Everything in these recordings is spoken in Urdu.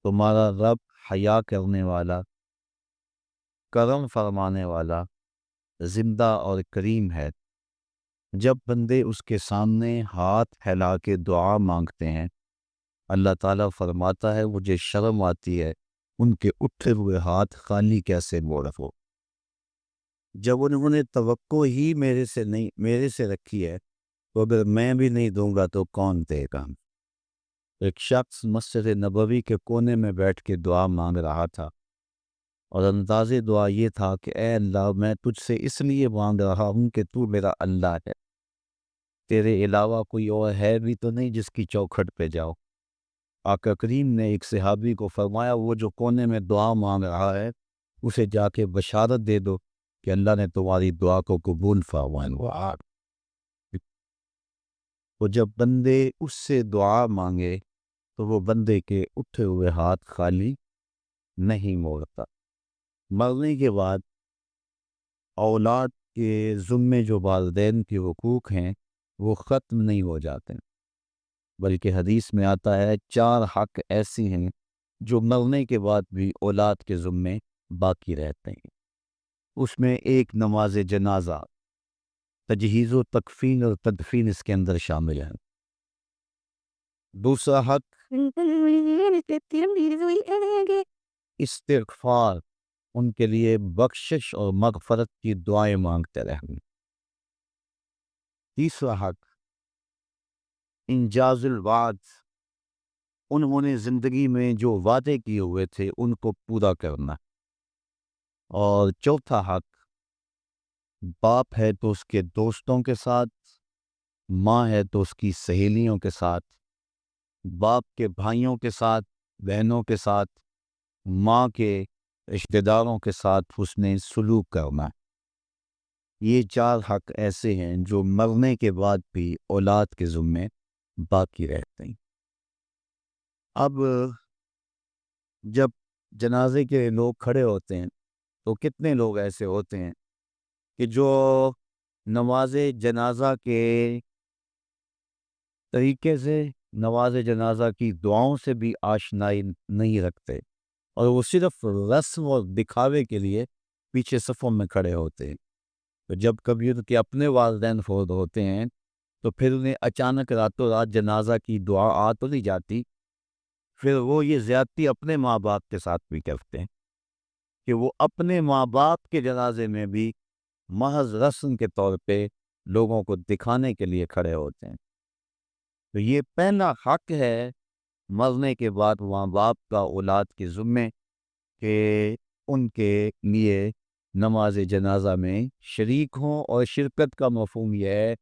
تمہارا رب حیا کرنے والا، کرم فرمانے والا، زندہ اور کریم ہے۔ جب بندے اس کے سامنے ہاتھ پھیلا کے دعا مانگتے ہیں، اللہ تعالیٰ فرماتا ہے مجھے شرم آتی ہے ان کے اٹھے ہوئے ہاتھ خالی کیسے موڑ ہو۔ جب انہوں نے توقع ہی میرے سے رکھی ہے، تو اگر میں بھی نہیں دوں گا تو کون دے گا؟ ایک شخص مسجد نبوی کے کونے میں بیٹھ کے دعا مانگ رہا تھا، اور انداز دعا یہ تھا کہ اے اللہ، میں تجھ سے اس لیے مانگ رہا ہوں کہ تو میرا اللہ ہے، تیرے علاوہ کوئی اور ہے بھی تو نہیں جس کی چوکھٹ پہ جاؤ۔ آقا کریم نے ایک صحابی کو فرمایا وہ جو کونے میں دعا مانگ رہا ہے اسے جا کے بشارت دے دو کہ اللہ نے تمہاری دعا کو قبول فرمایا۔ تو جب بندے اس سے دعا مانگے تو وہ بندے کے اٹھے ہوئے ہاتھ خالی نہیں موڑتا۔ مرنے کے بعد اولاد کے ذمے جو والدین کے حقوق ہیں وہ ختم نہیں ہو جاتے، بلکہ حدیث میں آتا ہے 4 حق ایسی ہیں جو مرنے کے بعد بھی اولاد کے ذمے باقی رہتے ہیں۔ اس میں ایک نماز جنازہ، تجہیز و تکفین اور تدفین اس کے اندر شامل ہے۔ دوسرا حق استغفار، ان کے لیے بخشش اور مغفرت کی دعائیں مانگتے رہیں۔ تیسرا حق انجاز الوعد، انہوں نے زندگی میں جو وعدے کیے ہوئے تھے ان کو پورا کرنا۔ اور چوتھا حق باپ ہے تو اس کے دوستوں کے ساتھ، ماں ہے تو اس کی سہیلیوں کے ساتھ، باپ کے بھائیوں کے ساتھ، بہنوں کے ساتھ، ماں کے رشتہ داروں کے ساتھ حسن سلوک کرنا۔ یہ 4 حق ایسے ہیں جو مرنے کے بعد بھی اولاد کے ذمے باقی رہتے ہیں۔ اب جب جنازے کے لوگ کھڑے ہوتے ہیں تو کتنے لوگ ایسے ہوتے ہیں کہ جو نماز جنازہ کے طریقے سے، نماز جنازہ کی دعاؤں سے بھی آشنائی نہیں رکھتے، اور وہ صرف رسم اور دکھاوے کے لیے پیچھے صفوں میں کھڑے ہوتے ہیں۔ تو جب کبھی ان کے اپنے والدین فوت ہوتے ہیں تو پھر انہیں اچانک راتوں رات جنازہ کی دعا آ تو نہیں جاتی، پھر وہ یہ زیادتی اپنے ماں باپ کے ساتھ بھی کرتے ہیں کہ وہ اپنے ماں باپ کے جنازے میں بھی محض رسم کے طور پہ لوگوں کو دکھانے کے لیے کھڑے ہوتے ہیں۔ تو یہ پہلا حق ہے مرنے کے بعد ماں باپ کا اولاد کے ذمے کہ ان کے لیے نماز جنازہ میں شریک ہوں، اور شرکت کا مفہوم یہ ہے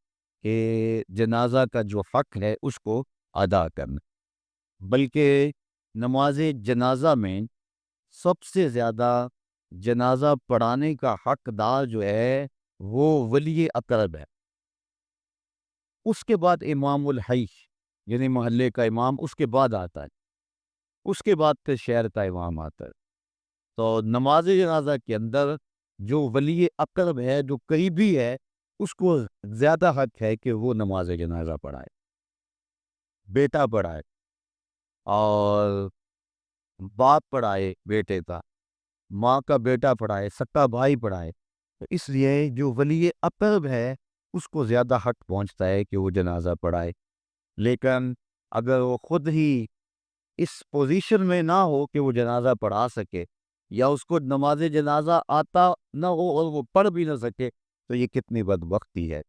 کہ جنازہ کا جو حق ہے اس کو ادا کرنا۔ بلکہ نماز جنازہ میں سب سے زیادہ جنازہ پڑھانے کا حقدار جو ہے وہ ولی اقرب ہے، اس کے بعد امام الحی یعنی محلے کا امام اس کے بعد آتا ہے، اس کے بعد پھر شہر کا امام آتا ہے۔ تو نماز جنازہ کے اندر جو ولی اقرب ہے، جو قریبی ہے، اس کو زیادہ حق ہے کہ وہ نماز جنازہ پڑھائے، بیٹا پڑھائے، اور باپ پڑھائے بیٹے کا، ماں کا بیٹا پڑھائے، سکا بھائی پڑھائے۔ تو اس لیے جو ولی اقرب ہے اس کو زیادہ حق پہنچتا ہے کہ وہ جنازہ پڑھائے۔ لیکن اگر وہ خود ہی اس پوزیشن میں نہ ہو کہ وہ جنازہ پڑھا سکے، یا اس کو نماز جنازہ آتا نہ ہو اور وہ پڑھ بھی نہ سکے، تو یہ کتنی بدبختی ہے۔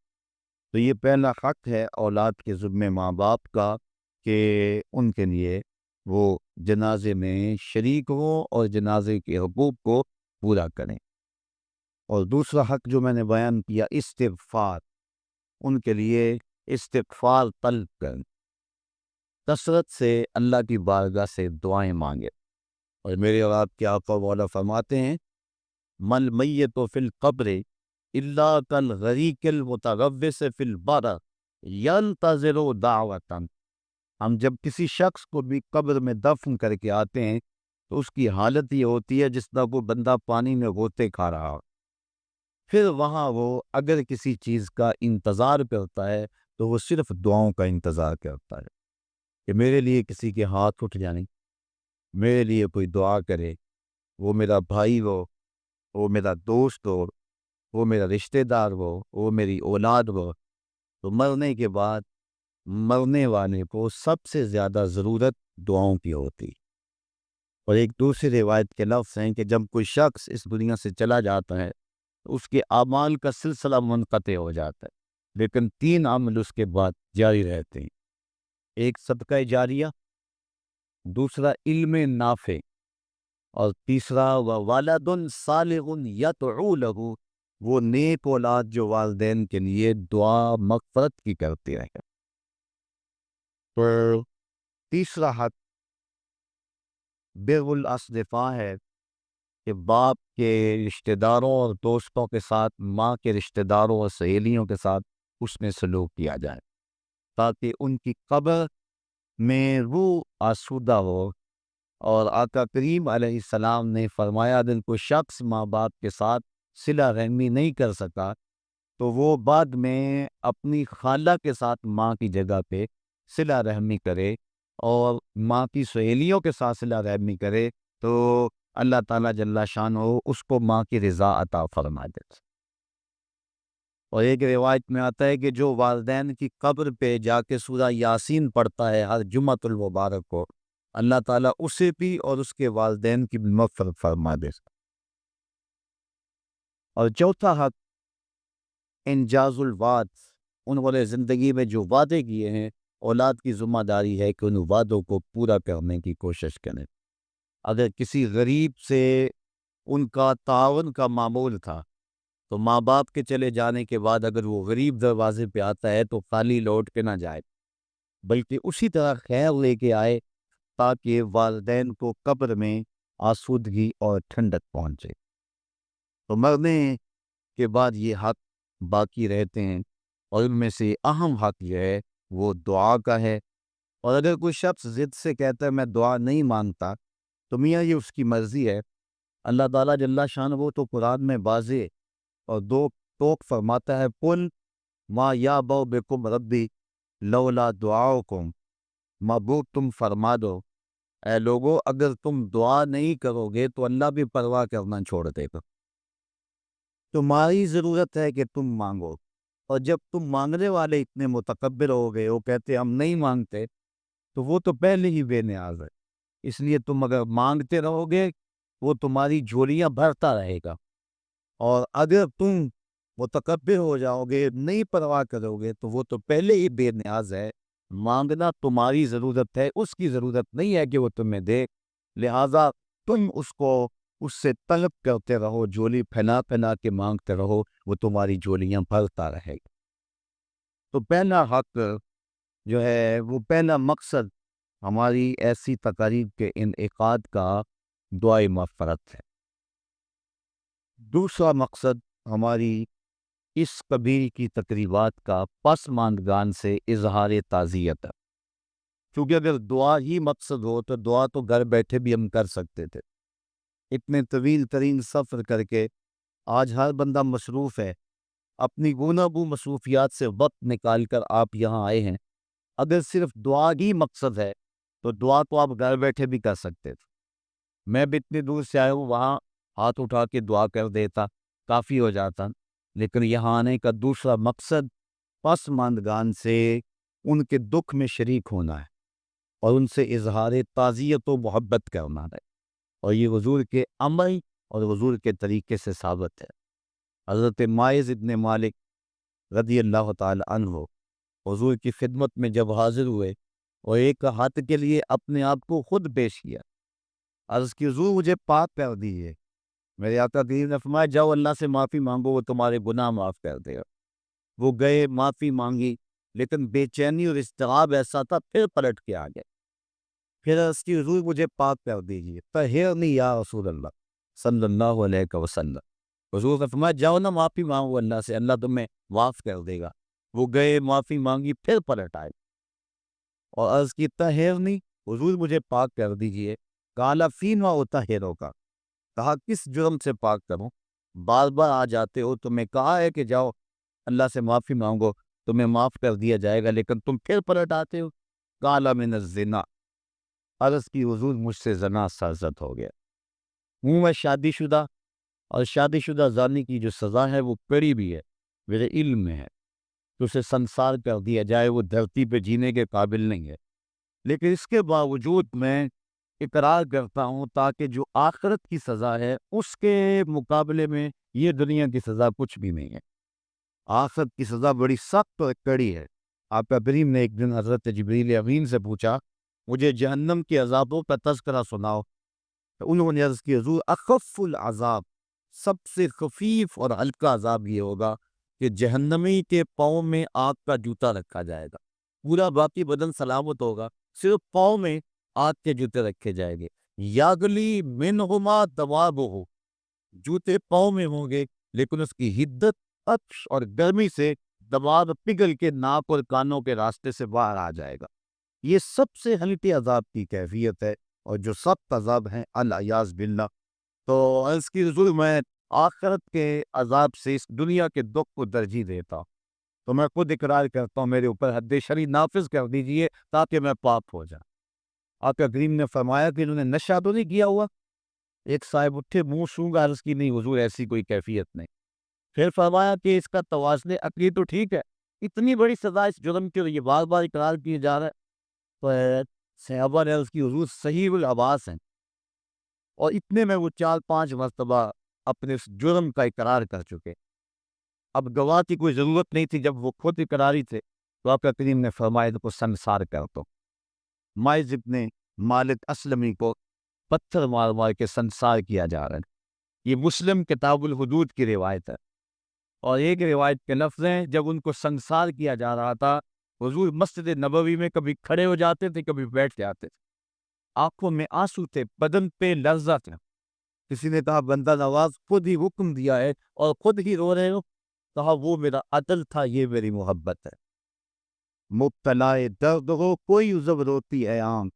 تو یہ پہلا حق ہے اولاد کے ذمے ماں باپ کا کہ ان کے لیے وہ جنازے میں شریک ہوں اور جنازے کے حقوق کو پورا کریں۔ اور دوسرا حق جو میں نے بیان کیا استغفار، ان کے لیے استغفار طلب کریں، کثرت سے اللہ کی بارگاہ سے دعائیں مانگے۔ اور میرے اور آپ کے آقا مولا فرماتے ہیں مل میت فی القبر الا کالغریق المتغوث فی البحر ینتظر دعوۃ۔ ہم جب کسی شخص کو بھی قبر میں دفن کر کے آتے ہیں تو اس کی حالت یہ ہوتی ہے جس طرح وہ بندہ پانی میں غوطے کھا رہا ہو، پھر وہاں وہ اگر کسی چیز کا انتظار کرتا ہے تو وہ صرف دعاؤں کا انتظار کرتا ہے کہ میرے لیے کسی کے ہاتھ اٹھ جائیں، میرے لیے کوئی دعا کرے، وہ میرا بھائی ہو، وہ میرا دوست ہو، وہ میرا رشتہ دار ہو، وہ میری اولاد ہو، تو مرنے کے بعد مرنے والے کو سب سے زیادہ ضرورت دعاؤں کی ہوتی۔ اور ایک دوسری روایت کے لفظ ہیں کہ جب کوئی شخص اس دنیا سے چلا جاتا ہے تو اس کے اعمال کا سلسلہ منقطع ہو جاتا ہے، لیکن 3 عمل اس کے بعد جاری رہتے ہیں۔ ایک صدقہ جاریہ، دوسرا علم نافع، اور تیسرا وَوَلَدٌ صَالِحٌ يَدْعُو لَهُ، وہ نیک اولاد جو والدین کے لیے دعا مغفرت کی کرتی رہے۔ تو تیسرا حق بر الاصدقاء ہے کہ باپ کے رشتہ داروں اور دوستوں کے ساتھ، ماں کے رشتہ داروں اور سہیلیوں کے ساتھ اس میں سلوک کیا جائے، تاکہ ان کی قبر میں روح آسودہ ہو۔ اور آقا کریم علیہ السلام نے فرمایا اگر کوئی شخص ماں باپ کے ساتھ صلہ رحمی نہیں کر سکا تو وہ بعد میں اپنی خالہ کے ساتھ ماں کی جگہ پہ صلہ رحمی کرے، اور ماں کی سہیلیوں کے ساتھ صلہ رحمی کرے، تو اللہ تعالیٰ جل شانہ اس کو ماں کی رضا عطا فرما دے۔ اور ایک روایت میں آتا ہے کہ جو والدین کی قبر پہ جا کے سورہ یاسین پڑھتا ہے ہر جمعۃ المبارک کو، اللہ تعالیٰ اسے بھی اور اس کے والدین کی بھی مغفرت فرما دے۔ اور چوتھا حق انجاز الوعد، انہوں نے زندگی میں جو وعدے کیے ہیں، اولاد کی ذمہ داری ہے کہ ان وعدوں کو پورا کرنے کی کوشش کریں۔ اگر کسی غریب سے ان کا تعاون کا معمول تھا تو ماں باپ کے چلے جانے کے بعد اگر وہ غریب دروازے پہ آتا ہے تو خالی لوٹ کے نہ جائے، بلکہ اسی طرح خیر لے کے آئے، تاکہ والدین کو قبر میں آسودگی اور ٹھنڈک پہنچے۔ تو مرنے کے بعد یہ حق باقی رہتے ہیں، اور ان میں سے اہم حق جو ہے وہ دعا کا ہے۔ اور اگر کوئی شخص ضد سے کہتا ہے میں دعا نہیں مانگتا، تو میاں یہ اس کی مرضی ہے۔ اللہ تعالیٰ جل شانہ وہ تو قرآن میں واضح اور دو ٹوک فرماتا ہے، قل ما یعبؤ بکم ربی لولا دعاؤکم، محبوب تم فرما دو اے لوگو اگر تم دعا نہیں کرو گے تو اللہ بھی پرواہ کرنا چھوڑ دے گا۔ تمہاری ضرورت ہے کہ تم مانگو، اور جب تم مانگنے والے اتنے متکبر ہو گئے، وہ کہتے ہم نہیں مانگتے، تو وہ تو پہلے ہی بے نیاز ہے۔ اس لیے تم اگر مانگتے رہو گے وہ تمہاری جھولیاں بھرتا رہے گا، اور اگر تم متکبر ہو جاؤ گے، نہیں پرواہ کرو گے، تو وہ تو پہلے ہی بے نیاز ہے۔ مانگنا تمہاری ضرورت ہے، اس کی ضرورت نہیں ہے کہ وہ تمہیں دے، لہٰذا تم اس سے طلب کرتے رہو، جھولی پھیلا پھیلا کے مانگتے رہو، وہ تمہاری جھولیاں بھرتا رہے گا۔ تو پہلا حق جو ہے، وہ پہلا مقصد ہماری ایسی تقاریب کے انعقاد کا دعائے مغفرت ہے۔ دوسرا مقصد ہماری اس قبیل کی تقریبات کا پسماندگان سے اظہار تعزیت ہے، کیونکہ اگر دعا ہی مقصد ہو تو دعا تو گھر بیٹھے بھی ہم کر سکتے تھے۔ اتنے طویل ترین سفر کر کے آج ہر بندہ مصروف ہے، اپنی گوناگوں مصروفیات سے وقت نکال کر آپ یہاں آئے ہیں۔ اگر صرف دعا ہی مقصد ہے تو دعا تو آپ گھر بیٹھے بھی کر سکتے تھے۔ میں بھی اتنی دور سے آیا ہوں، وہاں ہاتھ اٹھا کے دعا کر دیتا، کافی ہو جاتا، لیکن یہاں آنے کا دوسرا مقصد پسماندگان سے ان کے دکھ میں شریک ہونا ہے، اور ان سے اظہار تعزیت و محبت کرنا ہے، اور یہ حضور کے عمل اور حضور کے طریقے سے ثابت ہے۔ حضرت ماعز ابن مالک رضی اللہ تعالی عنہ حضور کی خدمت میں جب حاضر ہوئے اور ایک ہاتھ کے لیے اپنے آپ کو خود پیش کیا، عرض کی حضور مجھے پاک کر دیجیے۔ میرے آقا کریم نے فرمایا جاؤ اللہ سے معافی مانگو، وہ تمہارے گناہ معاف کر دے گا۔ وہ گئے، معافی مانگی، لیکن بے چینی اور اضطراب ایسا تھا، پھر پلٹ کے آ گئے، پھر عرض کی حضور مجھے پاک کر دیجیے، طہرنی یا رسول اللہ صلی اللہ علیہ وسلم۔ حضور نے فرمایا جاؤ نا معافی مانگو اللہ سے، اللہ تمہیں معاف کر دے گا۔ وہ گئے، معافی مانگی، پھر پلٹ آئے اور عرض کی طہرنی، حضور مجھے پاک کر دیجیے۔ قال فیما اطہرک کا، کہا کس جرم سے پاک کروں؟ بار بار آ جاتے ہو، تمہیں کہا ہے کہ جاؤ اللہ سے معافی مانگو، تمہیں معاف کر دیا جائے گا، لیکن تم پھر پلٹ آتے ہو۔ قال من الزنا، عرض کی حضور مجھ سے زنا سرزد ہو گیا، ہوں میں شادی شدہ، اور شادی شدہ زانی کی جو سزا ہے وہ کڑی بھی ہے، میرے علم میں ہے کہ اسے سنسار کر دیا جائے، وہ دھرتی پہ جینے کے قابل نہیں ہے، لیکن اس کے باوجود میں اقرار کرتا ہوں تاکہ جو آخرت کی سزا ہے اس کے مقابلے میں یہ دنیا کی سزا کچھ بھی نہیں ہے۔ آخرت کی سزا بڑی سخت اور کڑی ہے۔ آپ کا کریم نے ایک دن حضرت جبریل امین سے پوچھا مجھے جہنم کے عذابوں کا تذکرہ سناؤ، تو انہوں نے عرض کی حضور اخف العذاب، سب سے خفیف اور ہلکا عذاب یہ ہوگا کہ جہنمی کے پاؤں میں آگ کا جوتا رکھا جائے گا، پورا باقی بدن سلامت ہوگا، صرف پاؤں میں آگ کے جوتے رکھے جائیں گے، یاگلی منہما دوابہ، جوتے پاؤں میں ہوں گے لیکن اس کی حدت، عطش اور گرمی سے دماغ پگھل کے ناک اور کانوں کے راستے سے باہر آ جائے گا۔ یہ سب سے ہلکے عذاب کی کیفیت ہے، اور جو سخت عذاب ہیں العیاذ باللہ۔ تو اس کی حضور میں آخرت کے عذاب سے اس دنیا کے دکھ کو ترجیح دیتا ہوں، تو میں خود اقرار کرتا ہوں میرے اوپر حد شرعی نافذ کر دیجئے تاکہ میں پاک ہو جاؤں۔ آقا کریم نے فرمایا کہ انہوں نے نشہ تو نہیں کیا ہوا؟ ایک صاحب اٹھے، منہ سونگا، عرض کی نہیں حضور ایسی کوئی کیفیت نہیں۔ پھر فرمایا کہ اس کا توازن عقلی تو ٹھیک ہے، اتنی بڑی سزا اس جرم کے لیے بار بار اقرار کیے جا رہا ہے؟ تو صحابہ نے عرض کی حضور صحیح العباس ہیں، اور اتنے میں وہ 4-5 مرتبہ اپنے اس جرم کا اقرار کر چکے، اب گواہ کی کوئی ضرورت نہیں تھی، جب وہ خود اقراری تھے تو آپ کا کریم نے فرمایا ان کو سنسار کر دو۔ مائز ابن مالک اسلمی کو پتھر مار مار کے سنسار کیا جا رہا ہے، یہ مسلم کتاب الحدود کی روایت ہے، اور ایک روایت کے لفظ ہیں جب ان کو سنسار کیا جا رہا تھا حضور مسجد نبوی میں کبھی کھڑے ہو جاتے تھے، کبھی بیٹھ جاتے تھے، آنکھوں میں آنسو تھے، بدن پہ لرزہ تھا۔ کسی نے کہا بندہ نواز خود ہی حکم دیا ہے اور خود ہی رو رہے ہو؟ کہا وہ میرا عدل تھا، یہ میری محبت ہے۔ مبتلا درد ہو کوئی عذب روتی ہے آنکھ،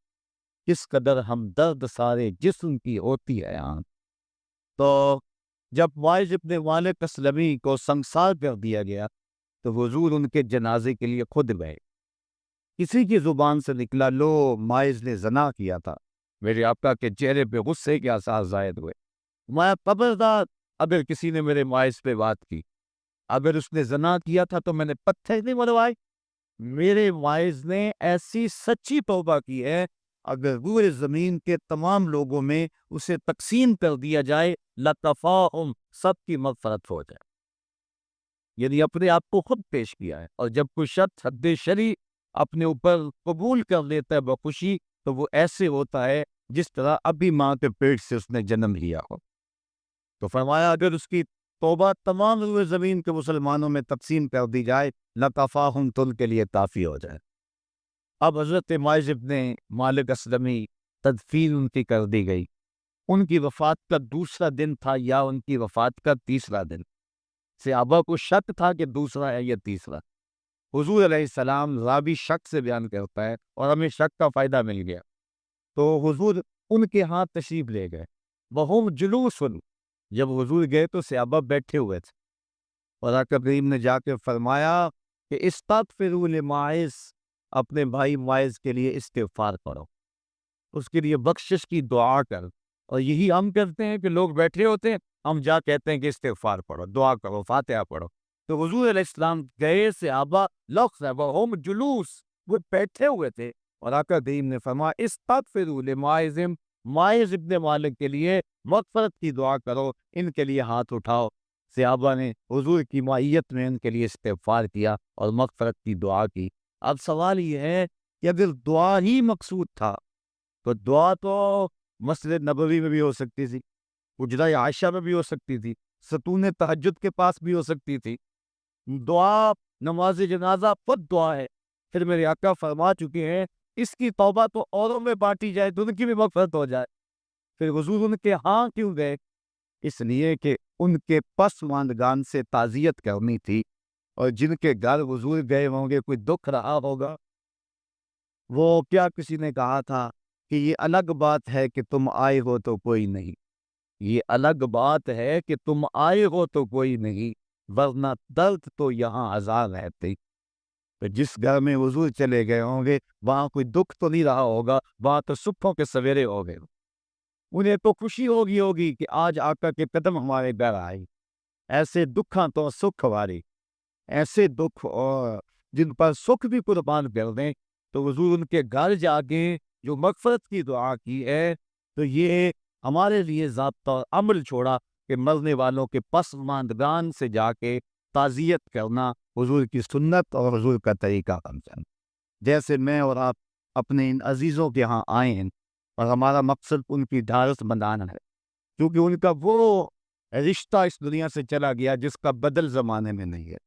کس قدر ہم درد سارے جسم کی ہوتی ہے آنکھ۔ تو جب وائز ابن مالک اسلمی کو سنسار کر دیا گیا تو حضور ان کے جنازے کے لیے خود گئے، کسی کی زبان سے نکلا لو مائز نے زنا کیا تھا، میرے آقا کے چہرے پہ غصے کے آثار ظاہر ہوئے، میں خبردار اگر کسی نے میرے مائز پہ بات کی، اگر اس نے زنا کیا تھا تو میں نے پتھر نہیں مروائے، میرے مائز نے ایسی سچی توبہ کی ہے اگر روئے زمین کے تمام لوگوں میں اسے تقسیم کر دیا جائے لَتَفَاهُمْ، سب کی مغفرت ہو جائے، یعنی اپنے آپ کو خود پیش کیا ہے۔ اور جب کوئی شخص حد شرعی اپنے اوپر قبول کر لیتا ہے بخوشی، تو وہ ایسے ہوتا ہے جس طرح ابھی ماں کے پیٹ سے اس نے جنم لیا ہو۔ تو فرمایا اگر اس کی توبہ تمام روئے زمین کے مسلمانوں میں تقسیم کر دی جائے لَتَفَاهُمْ، تو ان کے لیے کافی ہو جائے۔ اب حضرت مائز ابن مالک اسلمی تدفین ان کی کر دی گئی، ان کی وفات کا دوسرا دن تھا یا ان کی وفات کا تیسرا دن، صحابہ کو شک تھا کہ دوسرا ہے یا تیسرا، حضور علیہ السلام راوی شک سے بیان کرتا ہے اور ہمیں شک کا فائدہ مل گیا، تو حضور ان کے ہاں تشریف لے گئے، وہم جلوس، جب حضور گئے تو صحابہ بیٹھے ہوئے تھے، اور آقا کریم نے جا کے فرمایا کہ استغفروا لماعز، اپنے بھائی مائز کے لیے استغفار کرو، اس کے لیے بخشش کی دعا کر۔ اور یہی ہم کرتے ہیں کہ لوگ بیٹھے ہوتے ہیں، ہم جا کہتے ہیں کہ استغفار پڑھو، دعا کرو، فاتحہ پڑھو۔ تو حضور علیہ السلام گئے، صحابہ ہم جلوس، وہ بیٹھے ہوئے تھے، اور آقا کریم نے فرمایا استغفروا لماعز، مائز ابن مالک کے لیے مغفرت کی دعا کرو، ان کے لیے ہاتھ اٹھاؤ۔ صحابہ نے حضور کی معیت میں ان کے لیے استغفار کیا اور مغفرت کی دعا کی۔ اب سوال یہ ہے کہ اگر دعا ہی مقصود تھا تو دعا تو مسجد نبوی میں بھی ہو سکتی تھی، حجرہ عائشہ میں بھی ہو سکتی تھی، ستون تہجد کے پاس بھی ہو سکتی تھی، دعا نماز جنازہ خود دعا ہے، پھر میرے آقا فرما چکے ہیں اس کی توبہ تو اوروں میں بانٹی جائے تو ان کی بھی مغفرت ہو جائے، پھر حضور ان کے ہاں کیوں گئے؟ اس لیے کہ ان کے پسماندگان سے تعزیت کرنی تھی، اور جن کے گھر حضور گئے ہوں گے کوئی دکھ رہا ہوگا، وہ کیا کسی نے کہا تھا کہ یہ الگ بات ہے کہ تم آئے ہو تو کوئی نہیں، یہ الگ بات ہے کہ تم آئے ہو تو کوئی نہیں، ورنہ درد تو یہاں ہزار رہتے۔ تو جس گھر میں حضور چلے گئے ہوں گے وہاں کوئی دکھ تو نہیں رہا ہوگا، وہاں تو سکھوں کے سویرے ہو گئے۔ انہیں تو خوشی ہوگی کہ آج آقا کے قدم ہمارے گھر آئی۔ ایسے دکھاں تو سکھ ہماری، ایسے دکھ اور جن پر سکھ بھی قربان کر دیں، تو حضور ان کے گھر جا کے جو مغفرت کی دعا کی ہے، تو یہ ہمارے لیے ضابطہ عمل چھوڑا کہ مرنے والوں کے پسماندگان سے جا کے تعزیت کرنا حضور کی سنت اور حضور کا طریقہ سمجھنا۔ جیسے میں اور آپ اپنے ان عزیزوں کے ہاں آئے ہیں اور ہمارا مقصد ان کی ڈھارس بندانا ہے، کیونکہ ان کا وہ رشتہ اس دنیا سے چلا گیا جس کا بدل زمانے میں نہیں ہے۔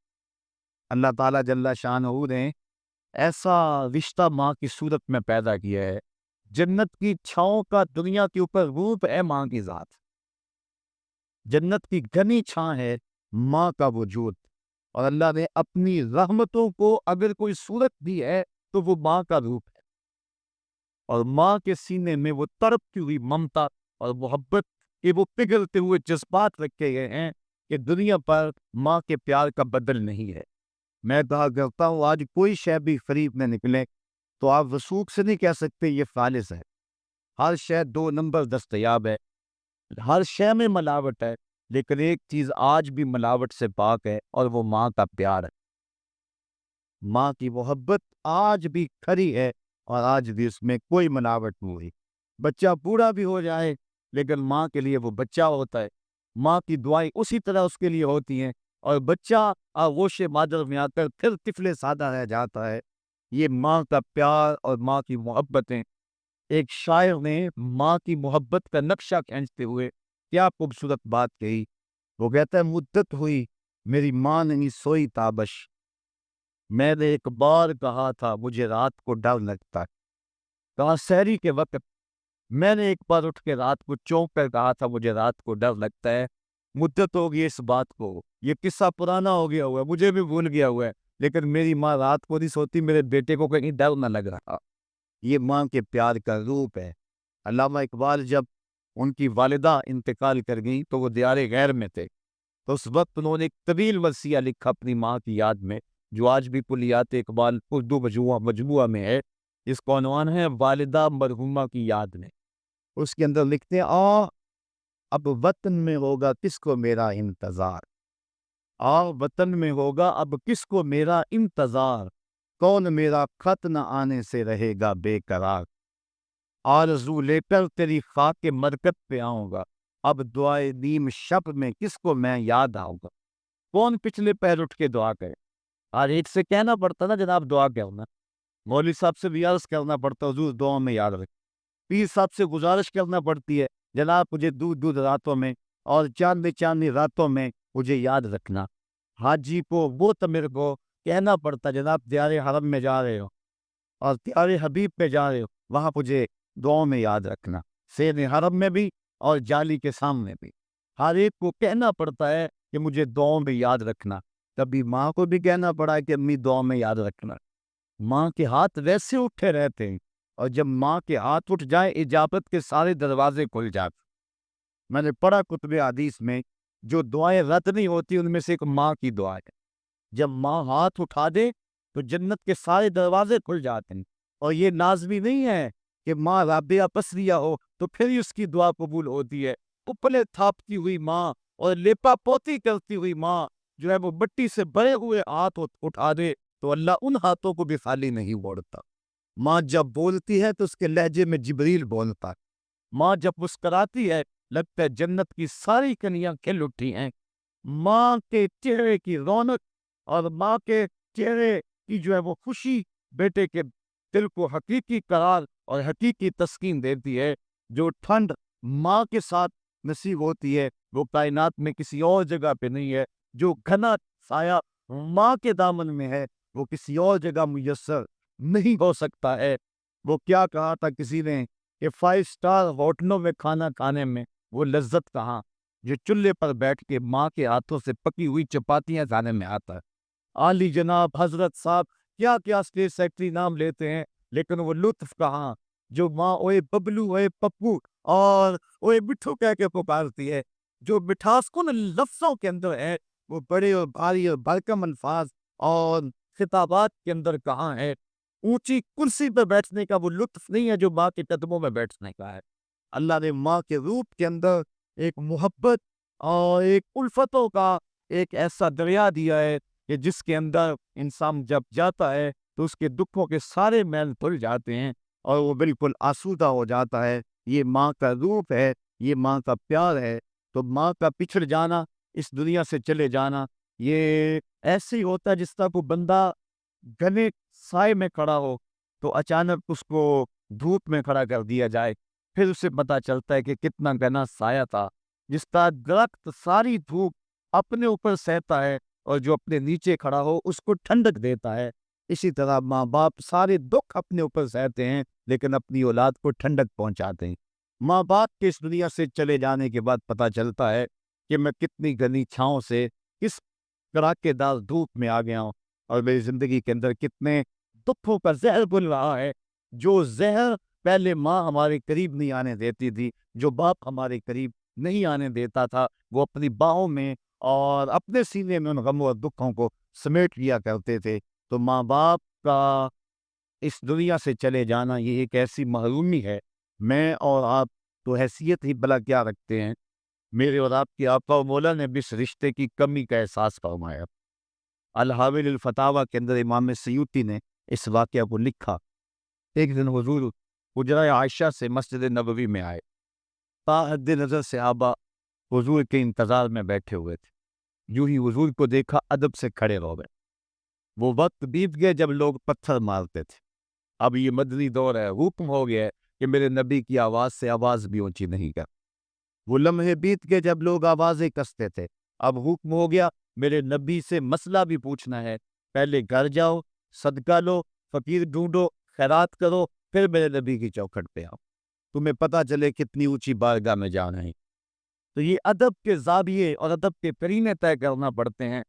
اللہ تعالیٰ جل شانہ نے ایسا رشتہ ماں کی صورت میں پیدا کیا ہے، جنت کی چھاؤں کا دنیا کے اوپر روپ ہے ماں کی ذات، جنت کی گھنی چھاں ہے ماں کا وجود، اور اللہ نے اپنی رحمتوں کو اگر کوئی صورت دی ہے تو وہ ماں کا روپ ہے، اور ماں کے سینے میں وہ تڑپتی ہوئی ممتا اور محبت کے وہ پگھلتے ہوئے جذبات رکھے گئے ہیں کہ دنیا پر ماں کے پیار کا بدل نہیں ہے۔ میں کہا کرتا ہوں آج کوئی شے بھی خرید میں نکلے تو آپ وثوق سے نہیں کہہ سکتے یہ خالص ہے، ہر شے 2 نمبر دستیاب ہے، ہر شے میں ملاوٹ ہے، لیکن ایک چیز آج بھی ملاوٹ سے پاک ہے اور وہ ماں کا پیار ہے۔ ماں کی محبت آج بھی کھری ہے اور آج بھی اس میں کوئی ملاوٹ نہیں ہوئی۔ بچہ بوڑھا بھی ہو جائے لیکن ماں کے لیے وہ بچہ ہوتا ہے، ماں کی دعائیں اسی طرح اس کے لیے ہوتی ہیں، اور بچہ آغوش مادر میں آ کر پھر طفل سادہ رہ جاتا ہے۔ یہ ماں کا پیار اور ماں کی محبتیں۔ ایک شاعر نے ماں کی محبت کا نقشہ کھینچتے ہوئے کیا خوبصورت بات کہی، وہ کہتا ہے مدت ہوئی میری ماں نہیں سوئی تابش، میں نے ایک بار کہا تھا مجھے رات کو ڈر لگتا ہے، کہا سحری کے وقت میں نے ایک بار اٹھ کے رات کو چونک کر کہا تھا مجھے رات کو ڈر لگتا ہے۔ مدت ہو گئی اس بات کو، یہ قصہ پرانا ہو گیا ہوا ہے، مجھے بھی بھول گیا ہوا ہے، لیکن میری ماں رات کو نہیں سوتی، میرے بیٹے کو کہیں ڈر نہ لگ رہا۔ یہ ماں کے پیار کا روپ ہے۔ علامہ اقبال جب ان کی والدہ انتقال کر گئی تو وہ دیار غیر میں تھے، تو اس وقت انہوں نے ایک طویل مرثیہ لکھا اپنی ماں کی یاد میں، جو آج بھی کلیات اقبال اردو مجموعہ میں ہے، جس کا عنوان ہے والدہ مرحومہ کی یاد میں۔ اس کے اندر لکھتے ہیں اب وطن میں ہوگا کس کو میرا انتظار، وطن میں ہوگا اب کس کو میرا انتظار، کون میرا خط نہ آنے سے رہے گا بے قرار، آرزو لے کر تیری خاک مرکت پہ آؤں گا، اب دعائے نیم شب میں کس کو میں یاد آؤں گا۔ کون پچھلے پیر اٹھ کے دعا کرے؟ آج ایک سے کہنا پڑتا نا جناب دعا کرنا، مولوی صاحب سے بھی عرض کرنا پڑتا حضور دعا میں یاد رکھ، پیر صاحب سے گزارش کرنا پڑتی ہے جناب مجھے دودھ راتوں میں اور چاندنی راتوں میں مجھے یاد رکھنا، حاجی کو وہ تمیر کو کہنا پڑتا جناب دیار حرم میں جا رہے ہو اور دیار حبیب پہ جا رہے ہو، وہاں مجھے دعاؤں میں یاد رکھنا، سین حرم میں بھی اور جالی کے سامنے بھی، ہر ایک کو کہنا پڑتا ہے کہ مجھے دعاؤں میں یاد رکھنا۔ کبھی ماں کو بھی کہنا پڑا ہے کہ امی دعاؤں میں یاد رکھنا۔ ماں کے ہاتھ ویسے اٹھے رہتے ہیں، اور جب ماں کے ہاتھ اٹھ جائے اجابت کے سارے دروازے کھل جاتے۔ میں نے پڑھا کتب حدیث میں جو دعائیں رد نہیں ہوتی ان میں سے ایک ماں کی دعا ہے، جب ماں ہاتھ اٹھا دے تو جنت کے سارے دروازے کھل جاتے ہیں، اور یہ لازمی نہیں ہے کہ ماں رابعہ پسریہ ہو تو پھر ہی اس کی دعا قبول ہوتی ہے، اپلے تھاپتی ہوئی ماں اور لیپا پوتی کرتی ہوئی ماں جو ہے وہ مٹی سے بھرے ہوئے ہاتھ اٹھا دے تو اللہ ان ہاتھوں کو بھی خالی نہیں موڑتا۔ ماں جب بولتی ہے تو اس کے لہجے میں جبریل بولتا ہے، ماں جب مسکراتی ہے لگتا ہے جنت کی ساری کنیاں کھل اٹھی ہیں۔ ماں کے چہرے کی رونق اور ماں کے چہرے کی جو ہے وہ خوشی بیٹے کے دل کو حقیقی قرار اور حقیقی تسکین دیتی ہے۔ جو ٹھنڈ ماں کے ساتھ نصیب ہوتی ہے وہ کائنات میں کسی اور جگہ پہ نہیں ہے، جو گھنا سایہ ماں کے دامن میں ہے وہ کسی اور جگہ میسر نہیں ہو سکتا ہے۔ وہ کیا کہا تھا کسی نے کہ 5 اسٹار ہوٹلوں میں کھانا کھانے میں وہ لذت کہاں جو چولہے پر بیٹھ کے ماں کے ہاتھوں سے پکی ہوئی چپاتیاں کھانے میں آتا ہے۔ عالی جناب حضرت صاحب کیا کیا اسٹیٹ سیکرٹری نام لیتے ہیں، لیکن وہ لطف کہاں جو ماں اوے ببلو اوے پپو اور اوے مٹھو کہہ کے پکارتی ہے، جو مٹھاس کن لفظوں کے اندر ہے وہ بڑے اور بھاری اور بھرکم الفاظ اور خطابات کے اندر کہاں ہے۔ اونچی کرسی پہ بیٹھنے کا وہ لطف نہیں ہے جو ماں کے قدموں میں بیٹھنے کا ہے۔ اللہ نے ماں کے روپ کے اندر ایک محبت اور ایک الفتوں کا ایک ایسا دریا دیا ہے کہ جس کے اندر انسان جب جاتا ہے تو اس کے دکھوں کے سارے میل دھل جاتے ہیں اور وہ بالکل آسودہ ہو جاتا ہے۔ یہ ماں کا روپ ہے، یہ ماں کا پیار ہے۔ تو ماں کا پچھڑ جانا، اس دنیا سے چلے جانا، یہ ایسے ہی ہوتا ہے جس طرح کوئی بندہ گھنے سائے میں کھڑا ہو تو اچانک اس کو دھوپ میں کھڑا کر دیا جائے، پھر اسے پتا چلتا ہے کہ کتنا گھنا سایہ تھا۔ جس طرح درخت ساری دھوپ اپنے اوپر سہتا ہے اور جو اپنے نیچے کھڑا ہو اس کو ٹھنڈک دیتا ہے، اسی طرح ماں باپ سارے دکھ اپنے اوپر سہتے ہیں لیکن اپنی اولاد کو ٹھنڈک پہنچاتے ہیں۔ ماں باپ کے اس دنیا سے چلے جانے کے بعد پتا چلتا ہے کہ میں کتنی گھنی چھاؤں سے کس کڑاکے دار دھوپ میں آ گیا ہوں اور میری زندگی کے اندر کتنے دکھوں کا زہر بن رہا ہے۔ جو زہر پہلے ماں ہمارے قریب نہیں آنے دیتی تھی، جو باپ ہمارے قریب نہیں آنے دیتا تھا، وہ اپنی باہوں میں اور اپنے سینے میں ان غموں اور دکھوں کو سمیٹ لیا کرتے تھے۔ تو ماں باپ کا اس دنیا سے چلے جانا یہ ایک ایسی محرومی ہے۔ میں اور آپ تو حیثیت ہی بلا کیا رکھتے ہیں، میرے اور آپ کی آقا و مولا نے بھی اس رشتے کی کمی کا احساس فرمایا۔ الحاوی الفتاوی کے اندر امام سیوطی نے اس واقعہ کو لکھا۔ ایک دن حضور حجرہ عائشہ سے مسجد نبوی میں آئے، تا حد نظر صحابہ حضور کے انتظار میں بیٹھے ہوئے تھے۔ یوں ہی حضور کو دیکھا، ادب سے کھڑے ہو گئے۔ وہ وقت بیت گئے جب لوگ پتھر مارتے تھے، اب یہ مدنی دور ہے، حکم ہو گیا ہے کہ میرے نبی کی آواز سے آواز بھی اونچی نہیں کر۔ وہ لمحے بیت گئے جب لوگ آوازیں کستے تھے، اب حکم ہو گیا میرے نبی سے مسئلہ بھی پوچھنا ہے، پہلے گھر جاؤ، صدقہ لو، فقیر ڈھونڈو، خیرات کرو، پھر میرے نبی کی چوکھٹ پہ آؤ، تمہیں پتہ چلے کتنی اونچی بارگاہ میں جا رہے ہیں۔ تو یہ ادب کے زاویے اور ادب کے قرینے طے کرنا پڑتے ہیں۔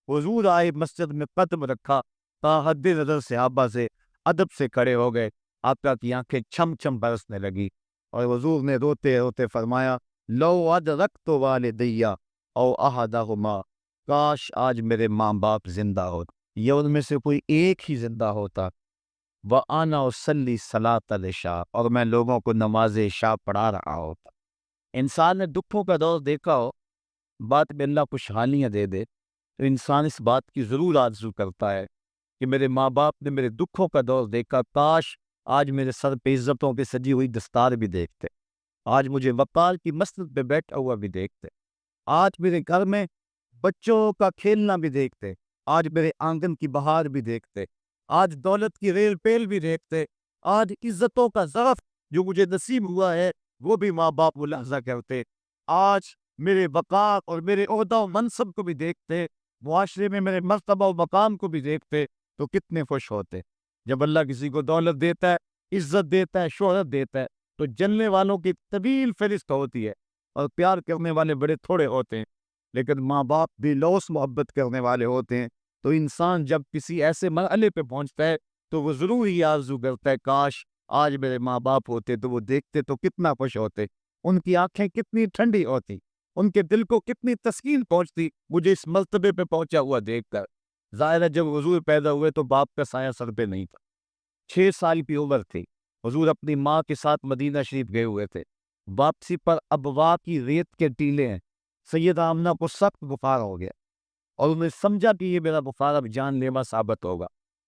حضور آئے، مسجد میں قدم رکھا، تا حد نظر صحابہ سے ادب سے کھڑے ہو گئے، آقا کی آنکھیں چھم چھم برسنے لگی اور حضور نے روتے روتے فرمایا، لو ادرکت والدیا او احدہما، کاش آج میرے ماں باپ زندہ ہوتے یا ان میں سے کوئی ایک ہی زندہ ہوتا، وَأَنَا أُصَلِّي صَلَاةَ الْعِشَاءِ، اور میں لوگوں کو نماز عشاء پڑھا رہا ہوتا۔ انسان نے دکھوں کا دور دیکھا ہو، بعد میں اللہ خوشحالیاں دے دے تو انسان اس بات کی ضرور آرزو کرتا ہے کہ میرے ماں باپ نے میرے دکھوں کا دور دیکھا، کاش آج میرے سر پہ عزتوں کی سجی ہوئی دستار بھی دیکھتے، آج مجھے وقار کی مسند پہ بیٹھا ہوا بھی دیکھتے، آج میرے گھر میں بچوں کا کھیلنا بھی دیکھتے، آج میرے آنگن کی بہار بھی دیکھتے، آج دولت کی ریل پیل بھی دیکھتے، آج عزتوں کا ظرف جو مجھے نصیب ہوا ہے وہ بھی ماں باپ ملاحظہ کرتے، آج میرے وقار اور میرے عہدہ و منصب کو بھی دیکھتے، معاشرے میں میرے مرتبہ و مقام کو بھی دیکھتے تو کتنے خوش ہوتے۔ جب اللہ کسی کو دولت دیتا ہے، عزت دیتا ہے، شہرت دیتا ہے تو جلنے والوں کی طویل فہرست ہوتی ہے اور پیار کرنے والے بڑے تھوڑے ہوتے ہیں، لیکن ماں باپ بھی لوث محبت کرنے والے ہوتے ہیں۔ تو انسان جب کسی ایسے مرحلے پہ پہنچتا ہے تو وہ ضرور ہی آرزو کرتا ہے، کاش آج میرے ماں باپ ہوتے تو وہ دیکھتے تو کتنا خوش ہوتے، ان کی آنکھیں کتنی ٹھنڈی ہوتی، ان کے دل کو کتنی تسکین پہنچتی مجھے اس مرتبے پہ پہنچا ہوا دیکھ کر۔ ظاہر ہے جب حضور پیدا ہوئے تو باپ کا سایہ سر پہ نہیں تھا، 6 سال کی عمر تھی، حضور اپنی ماں کے ساتھ مدینہ شریف گئے ہوئے تھے، واپسی پر ابوا کی ریت کے ٹیلے ہیں، سیدہ آمنہ کو سخت بخار ہو گیا اور انہوں نے سمجھا کہ یہ میرا بخار اب جان لیوا ثابت ہوگا۔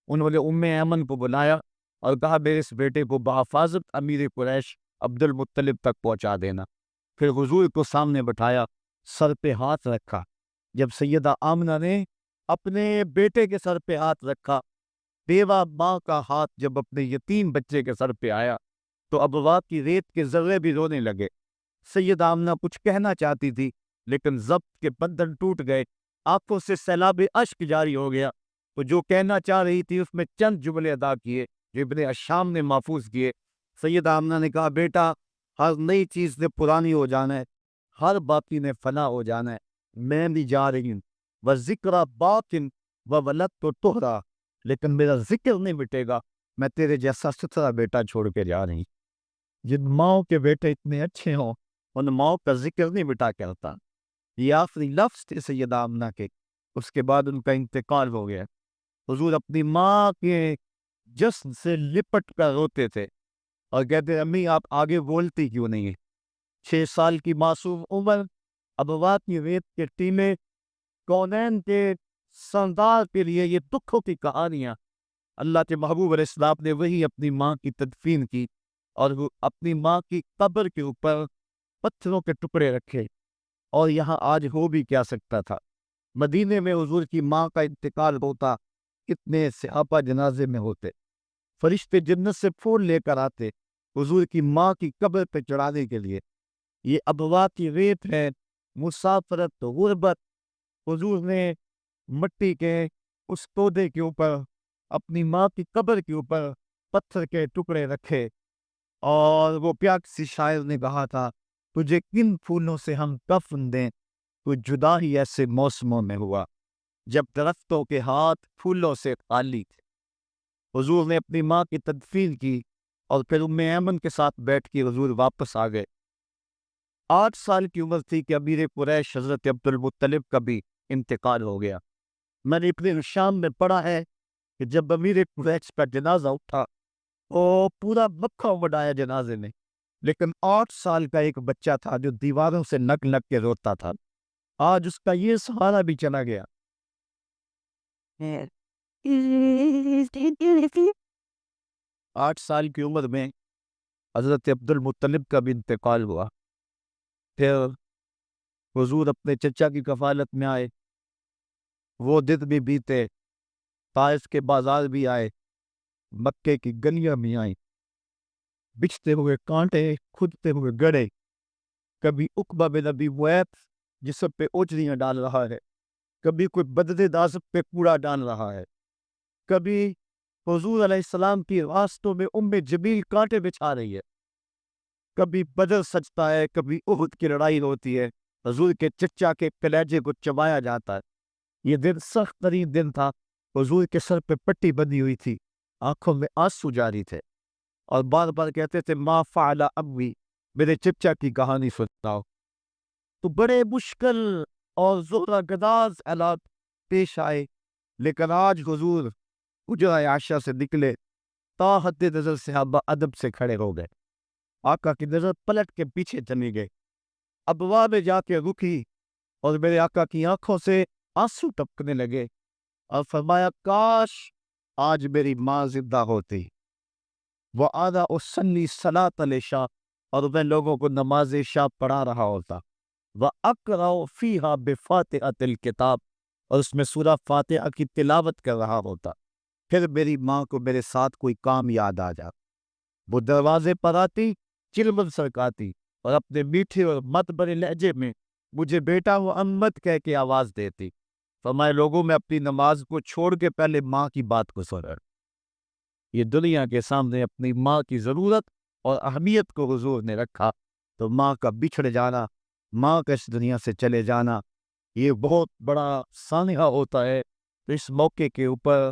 انہوں نے ام ایمن کو بلایا اور کہا میرے اس بیٹے کو بحفاظت امیر قریش عبد المطلب تک پہنچا دینا۔ پھر حضور کو سامنے بٹھایا، سر پہ ہاتھ رکھا۔ جب سیدہ آمنہ نے اپنے بیٹے کے سر پہ ہاتھ رکھا، بیوہ ماں کا ہاتھ جب اپنے یتیم بچے کے سر پہ آیا تو ابوا کی ریت کے ذرے بھی رونے لگے۔ سیدہ آمنہ کچھ کہنا چاہتی تھی لیکن ضبط کے بندھن ٹوٹ گئے، آنکھوں سے سیلاب اشک جاری ہو گیا، تو جو کہنا چاہ رہی تھی اس میں چند جملے ادا کیے جو ابن اشام نے محفوظ کیے۔ سیدہ آمنہ نے کہا، بیٹا ہر نئی چیز نے پرانی ہو جانا ہے، ہر باقی نے فنا ہو جانا ہے، میں بھی جا رہی ہوں، وَذِكْرَ بَاقٍ وَوَلَدْتُ طُهْرًا، لیکن میرا ذکر نہیں مٹے گا، میں تیرے جیسا ستھرا بیٹا چھوڑ کے جا رہی ہوں۔ جن ماؤں کے بیٹے اتنے اچھے ہوں ان ماؤں کا ذکر نہیں مٹا کرتا۔ یہ آخری لفظ تھے سیدہ آمنہ کے، اس کے بعد ان کا انتقال ہو گیا۔ حضور اپنی ماں کے جسم سے لپٹ کر روتے تھے اور کہتے امی آپ آگے بولتی کیوں نہیں ہے؟ 6 سال کی معصوم عمر، ابوات کی ریت کے ٹیلے، کونین کے سردار کے لیے یہ دکھوں کی کہانیاں۔ اللہ کے محبوب علیہ السلام نے وہی اپنی ماں کی تدفین کی اور وہ اپنی ماں کی قبر کے اوپر پتھروں کے ٹکڑے رکھے، اور یہاں آج ہو بھی کیا سکتا تھا؟ مدینے میں حضور کی ماں کا انتقال ہوتا، کتنے صحابہ جنازے میں ہوتے، فرشتے جنت سے پھول لے کر آتے حضور کی ماں کی قبر پہ چڑھانے کے لیے۔ یہ ابوا کی ریت ہے، مسافرت، غربت۔ حضور نے مٹی کے اس پودے کے اوپر، اپنی ماں کی قبر کے اوپر پتھر کے ٹکڑے رکھے، اور وہ پیار کسی شاعر نے کہا تھا تجھے کن پھولوں سے ہم کفن دیں، تو جدا ہی ایسے موسموں میں ہوا جب درختوں کے ہاتھ پھولوں سے خالی تھے۔ حضور نے اپنی ماں کی تدفین کی اور پھر ام ایمن کے ساتھ بیٹھ کے حضور واپس آ گئے۔ 8 سال کی عمر تھی کہ امیر قریش حضرت عبد المطلب کا بھی انتقال ہو گیا۔ میں نے اپنے شام میں پڑھا ہے کہ جب امیر قریش کا جنازہ اٹھا وہ پورا مکہ امڈ آیا جنازے میں، لیکن 8 سال کا ایک بچہ تھا جو دیواروں سے نک نک کے روتا تھا، آج اس کا یہ سہارا بھی چلا گیا۔ 8 سال کی عمر میں حضرت عبد المطلب کا بھی انتقال ہوا۔ پھر حضور اپنے چچا کی کفالت میں آئے، وہ دن بھی بیتے، طائف کے بازار بھی آئے، مکے کی گلیاں بھی آئیں، بچھتے ہوئے کانٹے، کھدتے ہوئے گڑے، کبھی عقبہ بن ابی معیط جسم پہ اوجریاں ڈال رہا ہے، کبھی کوئی بددے دازب پہ کوڑا ڈال رہا ہے، کبھی حضور علیہ السلام کی راستوں میں ام جمیل کانٹے بچھا رہی ہے، کبھی بدر سجتا ہے، کبھی احد کی لڑائی ہوتی ہے، حضور کے چچا کے کلیجے کو چبایا جاتا ہے۔ یہ دن سخت ترین دن تھا، حضور کے سر پہ پٹی بندھی ہوئی تھی، آنکھوں میں آنسو جاری تھے، اور بار بار کہتے تھے ما فعل ابوی، میرے چچا کی کہانی سناؤ۔ تو بڑے مشکل اور زہرہ گداز حالات پیش آئے، لیکن آج حضور حجرہ عائشہ سے نکلے، تا حد نظر صحابہ ادب سے کھڑے ہو گئے، آقا کی نظر پلٹ کے پیچھے چلی گئی، ابوا میں جا کے رکی، اور میرے آقا کی آنکھوں سے آنسو ٹپکنے لگے، اور فرمایا کاش آج میری ماں زندہ ہوتی، وَأَنَا أُصَلِّي صَلَاةَ الْعِشَاء، اور میں لوگوں کو نماز عشاء پڑھا رہا ہوتا، وَأَقْرَأُ فِيهَا بِفَاتِحَةِ الْكِتَابِ، اور اس میں سورہ فاتحہ کی تلاوت کر رہا ہوتا، پھر میری ماں کو میرے ساتھ کوئی کام یاد آ جاتا، وہ دروازے پر آتی، چلمن سرکاتی، اور اپنے میٹھے اور مت بھرے لہجے میں مجھے بیٹا و امت کہہ کے آواز دیتی، فرمائے لوگوں میں اپنی نماز کو چھوڑ کے پہلے ماں کی بات کو سنا۔ یہ دنیا کے سامنے اپنی ماں کی ضرورت اور اہمیت کو حضور نے رکھا، تو ماں کا بچھڑ جانا، ماں کا اس دنیا سے چلے جانا، یہ بہت بڑا سانحہ ہوتا ہے۔ تو اس موقع کے اوپر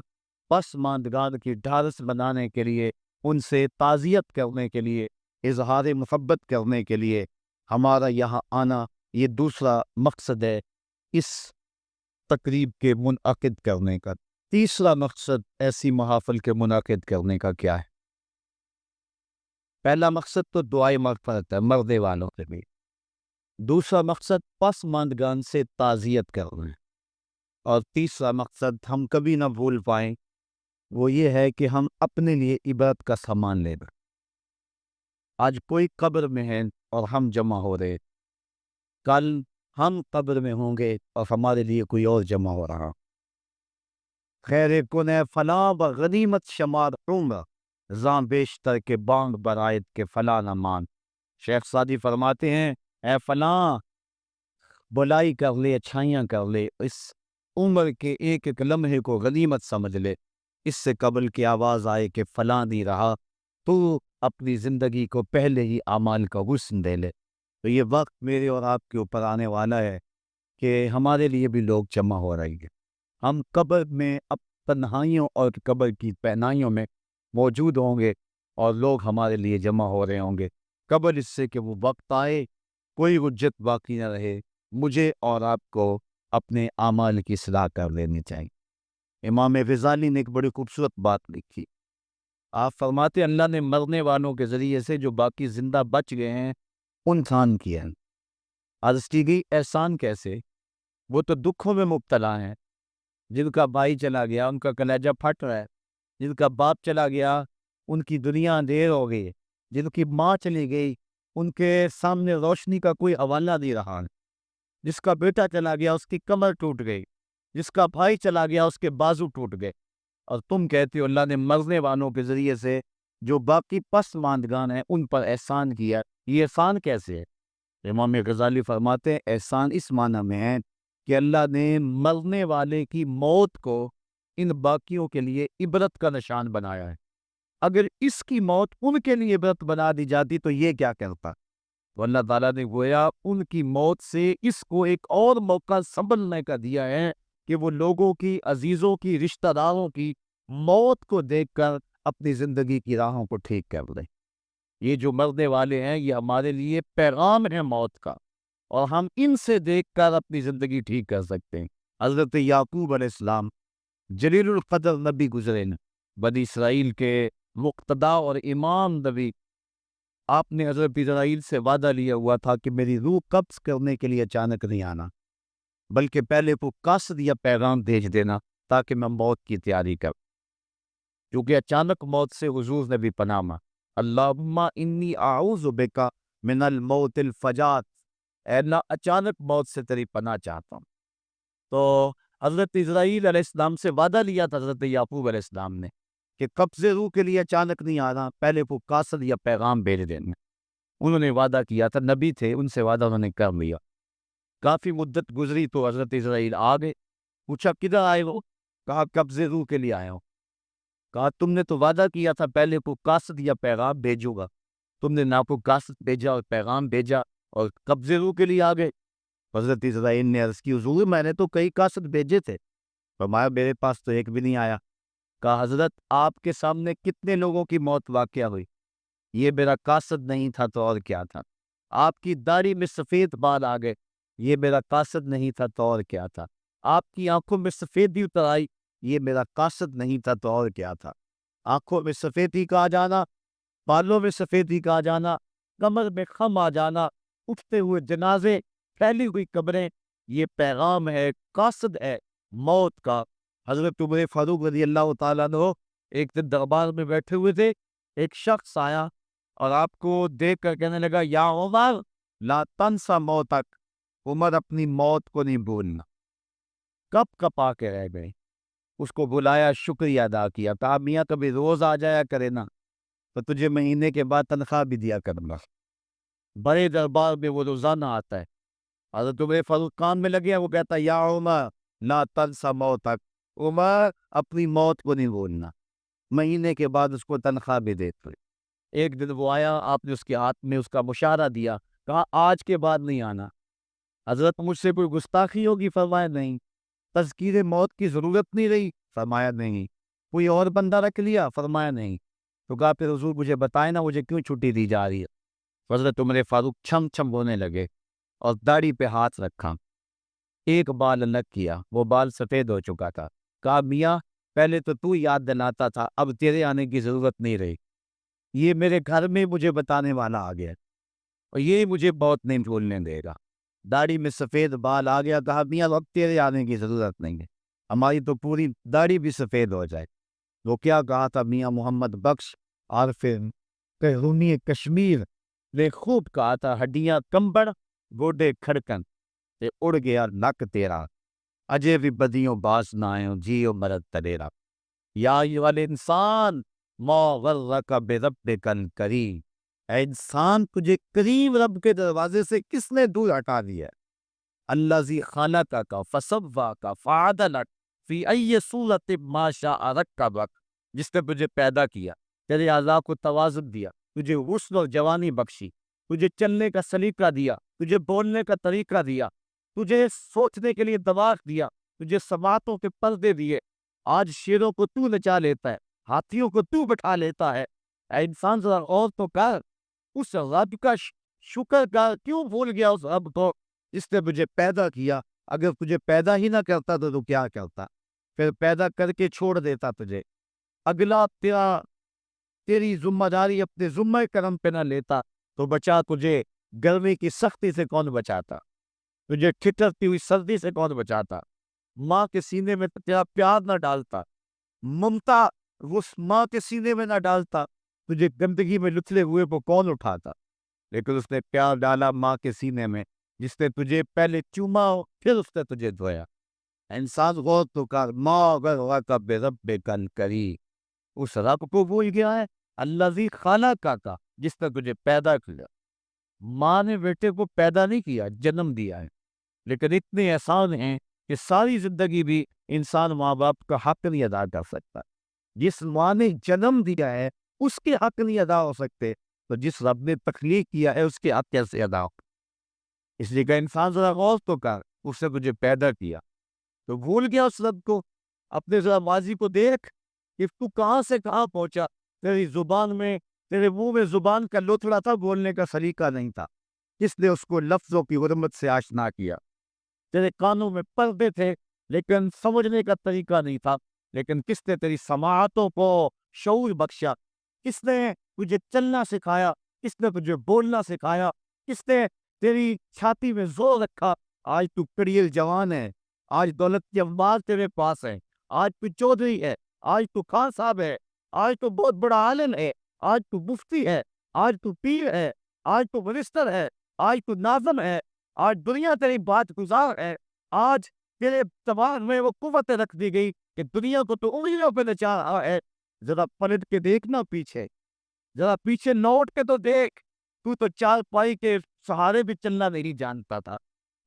پسماندگان کی ڈھارس بنانے کے لیے، ان سے تعزیت کرنے کے لیے، اظہار محبت کرنے کے لیے ہمارا یہاں آنا یہ دوسرا مقصد ہے اس تقریب کے منعقد کرنے کا۔ تیسرا مقصد ایسی محافل کے منعقد کرنے کا کیا ہے؟ پہلا مقصد تو دعائیں مغفرت ہے مردے والوں کے لیے، دوسرا مقصد پسماندگان سے تعزیت کرنا ہے، اور تیسرا مقصد ہم کبھی نہ بھول پائیں وہ یہ ہے کہ ہم اپنے لیے عبرت کا سامان لے لیں۔ آج کوئی قبر میں ہے اور ہم جمع ہو رہے، کل ہم قبر میں ہوں گے اور ہمارے لیے کوئی اور جمع ہو رہا۔ خیر کن فلاں و غنیمت شمار عمر، زاں بیشتر کے بانگ برائت کے فلاں نہ مان۔ شیخ سعدی فرماتے ہیں اے فلاں، بلائی کر لے، اچھائیاں کر لے، اس عمر کے ایک ایک لمحے کو غنیمت سمجھ لے، اس سے قبل کی آواز آئے کہ فلاں نہیں رہا، تو اپنی زندگی کو پہلے ہی اعمال کا حسن دے لے۔ تو یہ وقت میرے اور آپ کے اوپر آنے والا ہے کہ ہمارے لیے بھی لوگ جمع ہو رہے ہیں، ہم قبر میں اب تنہائیوں اور قبر کی پہنائیوں میں موجود ہوں گے، اور لوگ ہمارے لیے جمع ہو رہے ہوں گے قبل اس سے کہ وہ وقت آئے کوئی حجت باقی نہ رہے۔ مجھے اور آپ کو اپنے اعمال کی اصلاح کر لینی چاہیے۔ امام غزالی نے ایک بڑی خوبصورت بات لکھی. آپ فرماتے اللہ نے مرنے والوں کے ذریعے سے جو باقی زندہ بچ گئے ہیں انسان کیا ہے. عرض کی گئی احسان کیسے؟ وہ تو دکھوں میں مبتلا ہیں. جن کا بھائی چلا گیا ان کا کلیجہ پھٹ رہا ہے، جن کا باپ چلا گیا ان کی دنیا اندھیر ہو گئی، جن کی ماں چلی گئی ان کے سامنے روشنی کا کوئی حوالہ نہیں رہا، جس کا بیٹا چلا گیا اس کی کمر ٹوٹ گئی، جس کا بھائی چلا گیا اس کے بازو ٹوٹ گئے، اور تم کہتے ہو اللہ نے مرنے والوں کے ذریعے سے جو باقی پسماندگان ہیں ان پر احسان کیا. یہ احسان کیسے ہے؟ امام غزالی فرماتے ہیں احسان اس معنی میں ہے کہ اللہ نے مرنے والے کی موت کو ان باقیوں کے لیے عبرت کا نشان بنایا ہے. اگر اس کی موت ان کے لیے عبرت بنا دی جاتی تو یہ کیا کرتا؟ تو اللہ تعالیٰ نے گویا ان کی موت سے اس کو ایک اور موقع سنبھلنے کا دیا ہے کہ وہ لوگوں کی، عزیزوں کی، رشتہ داروں کی موت کو دیکھ کر اپنی زندگی کی راہوں کو ٹھیک کر لیں. یہ جو مرنے والے ہیں یہ ہمارے لیے پیغام ہے موت کا، اور ہم ان سے دیکھ کر اپنی زندگی ٹھیک کر سکتے ہیں. حضرت یعقوب علیہ السلام جلیل القدر نبی گزرے نا، بنی اسرائیل کے مقتدا اور امام نبی. آپ نے حضرت اسرائیل سے وعدہ لیا ہوا تھا کہ میری روح قبض کرنے کے لیے اچانک نہیں آنا، بلکہ پہلے وہ قاصد یا پیغام بھیج دینا تاکہ میں موت کی تیاری کروں. کیونکہ اچانک موت سے حضور نے بھی پناہ مانگا. اللہم انی اعوذ بک من الموت الفجات، اے اللہ اچانک موت سے تیری پناہ چاہتا ہوں. تو حضرت اسرائیل علیہ السلام سے وعدہ لیا تھا حضرت یعقوب علیہ السلام نے کہ قبض روح کے لیے اچانک نہیں آنا، پہلے وہ قاصد یا پیغام بھیج دینا. انہوں نے وعدہ کیا تھا، نبی تھے، ان سے وعدہ انہوں نے کر لیا. کافی مدت گزری تو حضرت اسرائیل آ گئے. پوچھا کدھر آئے ہو؟ کہا قبض روح کے لیے آئے ہو. کہا تم نے تو وعدہ کیا تھا پہلے کو قاصد یا پیغام بھیجو گا، تم نے نہ کو قاصد بھیجا اور پیغام بھیجا اور قبض روح کے لیے آ گئے. حضرت اسرائیل نے عرض کی حضور میں نے تو کئی قاصد بھیجے تھے، فرمایا میرے پاس تو ایک بھی نہیں آیا. کہا حضرت آپ کے سامنے کتنے لوگوں کی موت واقع ہوئی، یہ میرا قاصد نہیں تھا تو اور کیا تھا. آپ کی داڑھی میں سفید بال آ گئے، یہ میرا قاصد نہیں تھا تو اور کیا تھا. آپ کی آنکھوں میں سفیدی اتر آئی، یہ میرا قاصد نہیں تھا تو اور کیا تھا. آنکھوں میں سفیدی کا آ جانا، بالوں میں سفیدی کا آ جانا، کمر میں خم آ جانا، اٹھتے ہوئے جنازے، پھیلی ہوئی قبریں، یہ پیغام ہے، قاصد ہے موت کا. حضرت عمر فاروق رضی اللہ تعالیٰ عنہ ایک دن دربار میں بیٹھے ہوئے تھے، ایک شخص آیا اور آپ کو دیکھ کر کہنے لگا یا عمر لا تنسا موتک، عمر اپنی موت کو نہیں بھولنا. کب کپا کے رہ گئے. اس کو بلایا، شکریہ ادا کیا، کہا میاں کبھی روز آ جایا کرے نا تو تجھے مہینے کے بعد تنخواہ بھی دیا کروں گا. بڑے دربار میں وہ روزانہ آتا ہے. حضرت عمر فاروق کام میں لگے، وہ کہتا ہے یا عمر لا تنسا موتک، عمر اپنی موت کو نہیں بھولنا. مہینے کے بعد اس کو تنخواہ بھی دیتے. ایک دن وہ آیا، آپ نے اس کے ہاتھ میں اس کا مشارہ دیا، کہا آج کے بعد نہیں آنا. حضرت مجھ سے کوئی گستاخی ہوگی؟ فرمایا نہیں. تذکیر موت کی ضرورت نہیں رہی؟ فرمایا نہیں. کوئی اور بندہ رکھ لیا؟ فرمایا نہیں. تو کہا پھر حضور مجھے بتائیں نا مجھے کیوں چھٹی دی جا رہی ہے. حضرت عمر فاروق چھم چھم ہونے لگے اور داڑھی پہ ہاتھ رکھا، ایک بال الگ کیا، وہ بال سفید ہو چکا تھا. کہا میاں پہلے تو یاد دلاتا تھا، اب تیرے آنے کی ضرورت نہیں رہی. یہ میرے گھر میں مجھے بتانے والا آ گیا اور یہ مجھے بہت نہیں بھولنے دے گا. داڑھی میں سفید بال آ گیا. کہا میاں اب تیرے آنے کی ضرورت نہیں ہے، ہماری تو پوری داڑھی بھی سفید ہو جائے. وہ کیا کہا تھا میاں محمد بخش عارف رومی کشمیر نے خوب کہا تھا، ہڈیاں کمبڑ گوڈے کھڑکن تے اڑ گیا نک تیرا، اجے بھی بدیوں باز نہ آئے جیو مرد تریرا. یا ایوہ انسان ما غرک بربک الکریم، اے انسان تجھے کریم رب کے دروازے سے کس نے دور ہٹا دیا؟ الذی خلقک فسواک فعدلک فی ای صورت ما شاء رکبک، جس نے تجھے پیدا کیا، تیرے اعضاء کو توازن دیا، تجھے حسن اور جوانی بخشی، تجھے چلنے کا سلیقہ دیا، تجھے بولنے کا طریقہ دیا، تجھے سوچنے کے لیے دماغ دیا، تجھے سماعتوں کے پردے دیے. آج شیروں کو تو نچا لیتا ہے، ہاتھیوں کو تو بٹھا لیتا ہے. اے انسان ذرا غور تو کر، اس رب کا شکر کر، کیوں بھول گیا اس رب کو جس نے مجھے پیدا کیا؟ اگر تجھے پیدا ہی نہ کرتا تو کیا کرتا؟ پھر پیدا کر کے چھوڑ دیتا تجھے، اگلا تیری ذمہ داری اپنے ذمہ کرم پہ نہ لیتا تو بچا تجھے گرمی کی سختی سے کون بچاتا؟ تجھے ٹھٹرتی ہوئی سردی سے کون بچاتا؟ ماں کے سینے میں تیرا پیار نہ ڈالتا، ممتا اس ماں کے سینے میں نہ ڈالتا، تجھے گندگی میں لتھڑے ہوئے کو کون اٹھاتا؟ لیکن اس نے پیار ڈالا ماں کے سینے میں، جس نے تجھے پہلے چوما پھر اس نے تجھے دھویا۔ انسان غور تو کر، ماں اگر غا بے رب کن کری، اس رب کو بھول گیا ہے، الذی خلقک کا جس نے تجھے پیدا کیا۔ ماں نے بیٹے کو پیدا نہیں کیا، جنم دیا ہے، لیکن اتنے احسان ہیں کہ ساری زندگی بھی انسان ماں باپ کا حق نہیں ادا کر سکتا۔ جس ماں نے جنم دیا ہے اس کے حق نہیں ادا ہو سکتے، تو جس رب نے تخلیق کیا ہے اس کے حق کیسے ادا ہو؟ اس لیے کہ انسان ذرا غور تو کر، اس نے تجھے پیدا کیا تو بھول گیا اس رب کو؟ اپنے ذرا ماضی کو دیکھ کہ تو کہاں سے کہاں پہنچا۔ تیری زبان میں، تیرے منہ میں زبان کا لوتھڑا تھا، بولنے کا سلیقہ نہیں تھا، کس نے اس کو لفظوں کی حرمت سے آشنا کیا؟ تیرے کانوں میں پردے تھے لیکن سمجھنے کا طریقہ نہیں تھا، لیکن کس نے تیری سماعتوں کو شعور بخشا؟ کس نے تجھے چلنا سکھایا؟ کس نے تجھے بولنا سکھایا؟ کس نے تیری چھاتی میں زور رکھا؟ آج تو کڑیل جوان ہے، آج دولت کی انبار تیرے پاس ہے، آج تو چودھری ہے، آج تو خان صاحب ہے، آج تو بہت بڑا عالم ہے، آج تو مفتی ہے، آج تو پیر ہے، آج تو منسٹر ہے، آج تو ناظم ہے، آج دنیا تیری بات گزار ہے، آج تیرے دماغ میں وہ قوت رکھ دی گئی کہ دنیا کو تو انگلیوں پہ نچا رہا ہے۔ ذرا پلٹ کے دیکھنا پیچھے، ذرا پیچھے لوٹ کے تو دیکھ، تو چار پائی کے سہارے بھی چلنا نہیں جانتا تھا،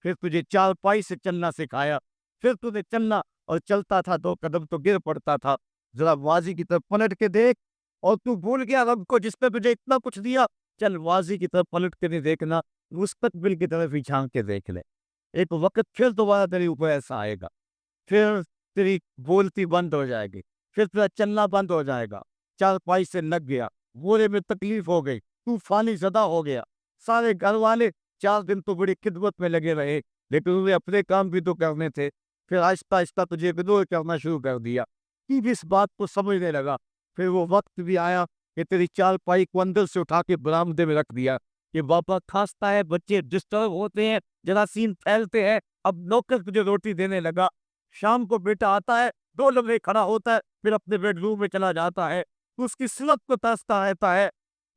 پھر تجھے چار پائی سے چلنا سکھایا، پھر تجھے چلنا، اور چلتا تھا 2 قدم تو گر پڑتا تھا۔ ذرا ماضی کی طرف پلٹ کے دیکھ، اور تو بھول گیا رب کو جس نے تجھے اتنا کچھ دیا؟ چل ماضی کی طرف پلٹ کے نہیں دیکھنا، مستقبل کی طرف ہی جھانک کے دیکھ لے۔ ایک وقت پھر دوبارہ تیرے اوپر ایسا آئے گا، پھر تیری بولتی بند ہو جائے گی، پھر تیرا چلنا بند ہو جائے گا، چار پائی سے لگ گیا، بولے میں تکلیف ہو گئی، تو فانی زدہ ہو گیا۔ سارے گھر والے 4 دن تو بڑی خدمت میں لگے رہے، لیکن انہیں اپنے کام بھی تو کرنے تھے، پھر آہستہ آہستہ تجھے اگنور کرنا شروع کر دیا۔ تو بھی اس بات کو سمجھنے لگا، پھر وہ وقت بھی آیا کہ تیری چار پائی کو اندر سے اٹھا کے برآمدے میں رکھ دیا کہ بابا کھانستا ہے، بچے ڈسٹرب ہوتے ہیں، جراثیم پھیلتے ہیں، اب نوکر تجھے روٹی دینے لگا۔ شام کو بیٹا آتا ہے، 2 لمحے کھڑا ہوتا ہے، پھر اپنے بیڈ روم میں چلا جاتا ہے، تو اس کی صورت کو ترستا رہتا ہے۔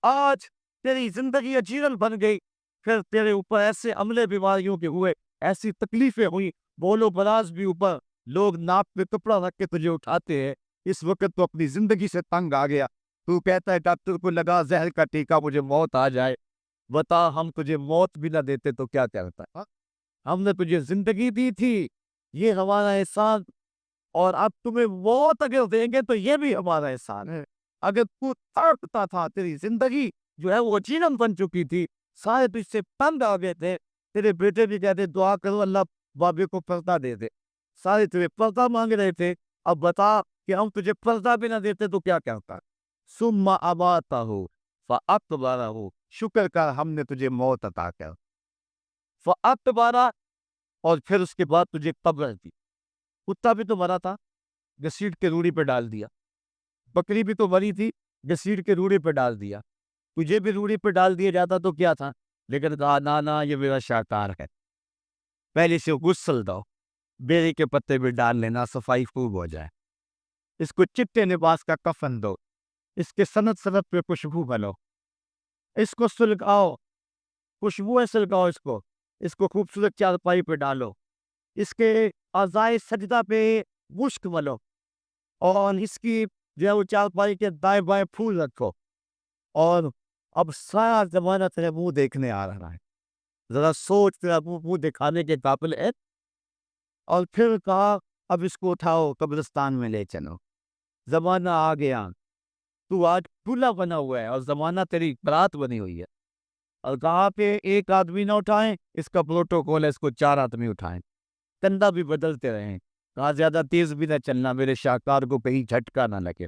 آج تیری زندگی اجیرن بن گئی، پھر تیرے اوپر ایسے عملے بیماریوں کے ہوئے، ایسی تکلیفیں ہوئی، بولو براز بھی اوپر، لوگ ناپ پہ کپڑا رکھ کے تجھے اٹھاتے ہیں۔ اس وقت تو اپنی زندگی سے تنگ آ گیا، تو کہتا ہے ڈاکٹر کو لگا زہر کا ٹیکہ، مجھے موت آ جائے۔ بتا، ہم تجھے موت بھی نہ دیتے تو کیا کرتا ہے؟ ہم نے تجھے زندگی دی تھی، یہ ہمارا احسان، اور اب تمہیں موت اگر دیں گے تو یہ بھی ہمارا احسان ہے۔ اگر تو تڑپتا تھا، تیری زندگی جو ہے وہ جینم بن چکی تھی، سارے تجھ سے تنگ آ گئے تھے، تیرے بیٹے بھی کہتے دعا کرو اللہ بابے کو پردہ دے دے، سارے تجھے پردہ مانگ رہے تھے، اب بتا کہ ہم تجھے پردہ بھی نہ دیتے تو کیا کرتا؟ ثم اماتہ فاقبرہ، شکر کر ہم نے تجھے موت عطا کر، فاقبرہ، اور پھر اس کے بعد تجھے قبر دی۔ کتا بھی تو مرا تھا، گھسیٹ کے روڑی پہ ڈال دیا، بکری بھی تو مری تھی، گھسیٹ کے روڑی پہ ڈال دیا، تجھے بھی روڑی پہ ڈال دیا جاتا تو کیا تھا؟ لیکن کہا نا یہ میرا شاہکار ہے، پہلے سے غسل دو، بیری کے پتے بھی ڈال لینا، صفائی خوب ہو جائے، اس کو چٹے لباس کا کفن دو، اس کے سند سند پہ خوشبو بنو، اس کو سلگاؤ، خوشبو ہے سلگاؤ، اس کو خوبصورت چارپائی پہ ڈالو، اس کے اعضائے سجدہ پہ مشک ملو، اور اس کی جو ہے وہ چارپائی کے دائیں بائیں پھول رکھو، اور اب سارا زمانہ تیرے منہ دیکھنے آ رہا ہے، ذرا سوچ، تیرا منہ دکھانے کے قابل ہے۔ اور پھر کہا اب اس کو اٹھاؤ، قبرستان میں لے چلو، زمانہ آ گیا، تو آج دلہا بنا ہوا ہے اور زمانہ تیری برات بنی ہوئی ہے، اور کہا کہ ایک آدمی نہ اٹھائیں، اس کا پروٹوکول ہے، اس کو 4 آدمی اٹھائیں، کندھا بھی بدلتے رہیں، کہا زیادہ تیز بھی نہ چلنا، میرے شاہکار کو کہیں جھٹکا نہ لگے،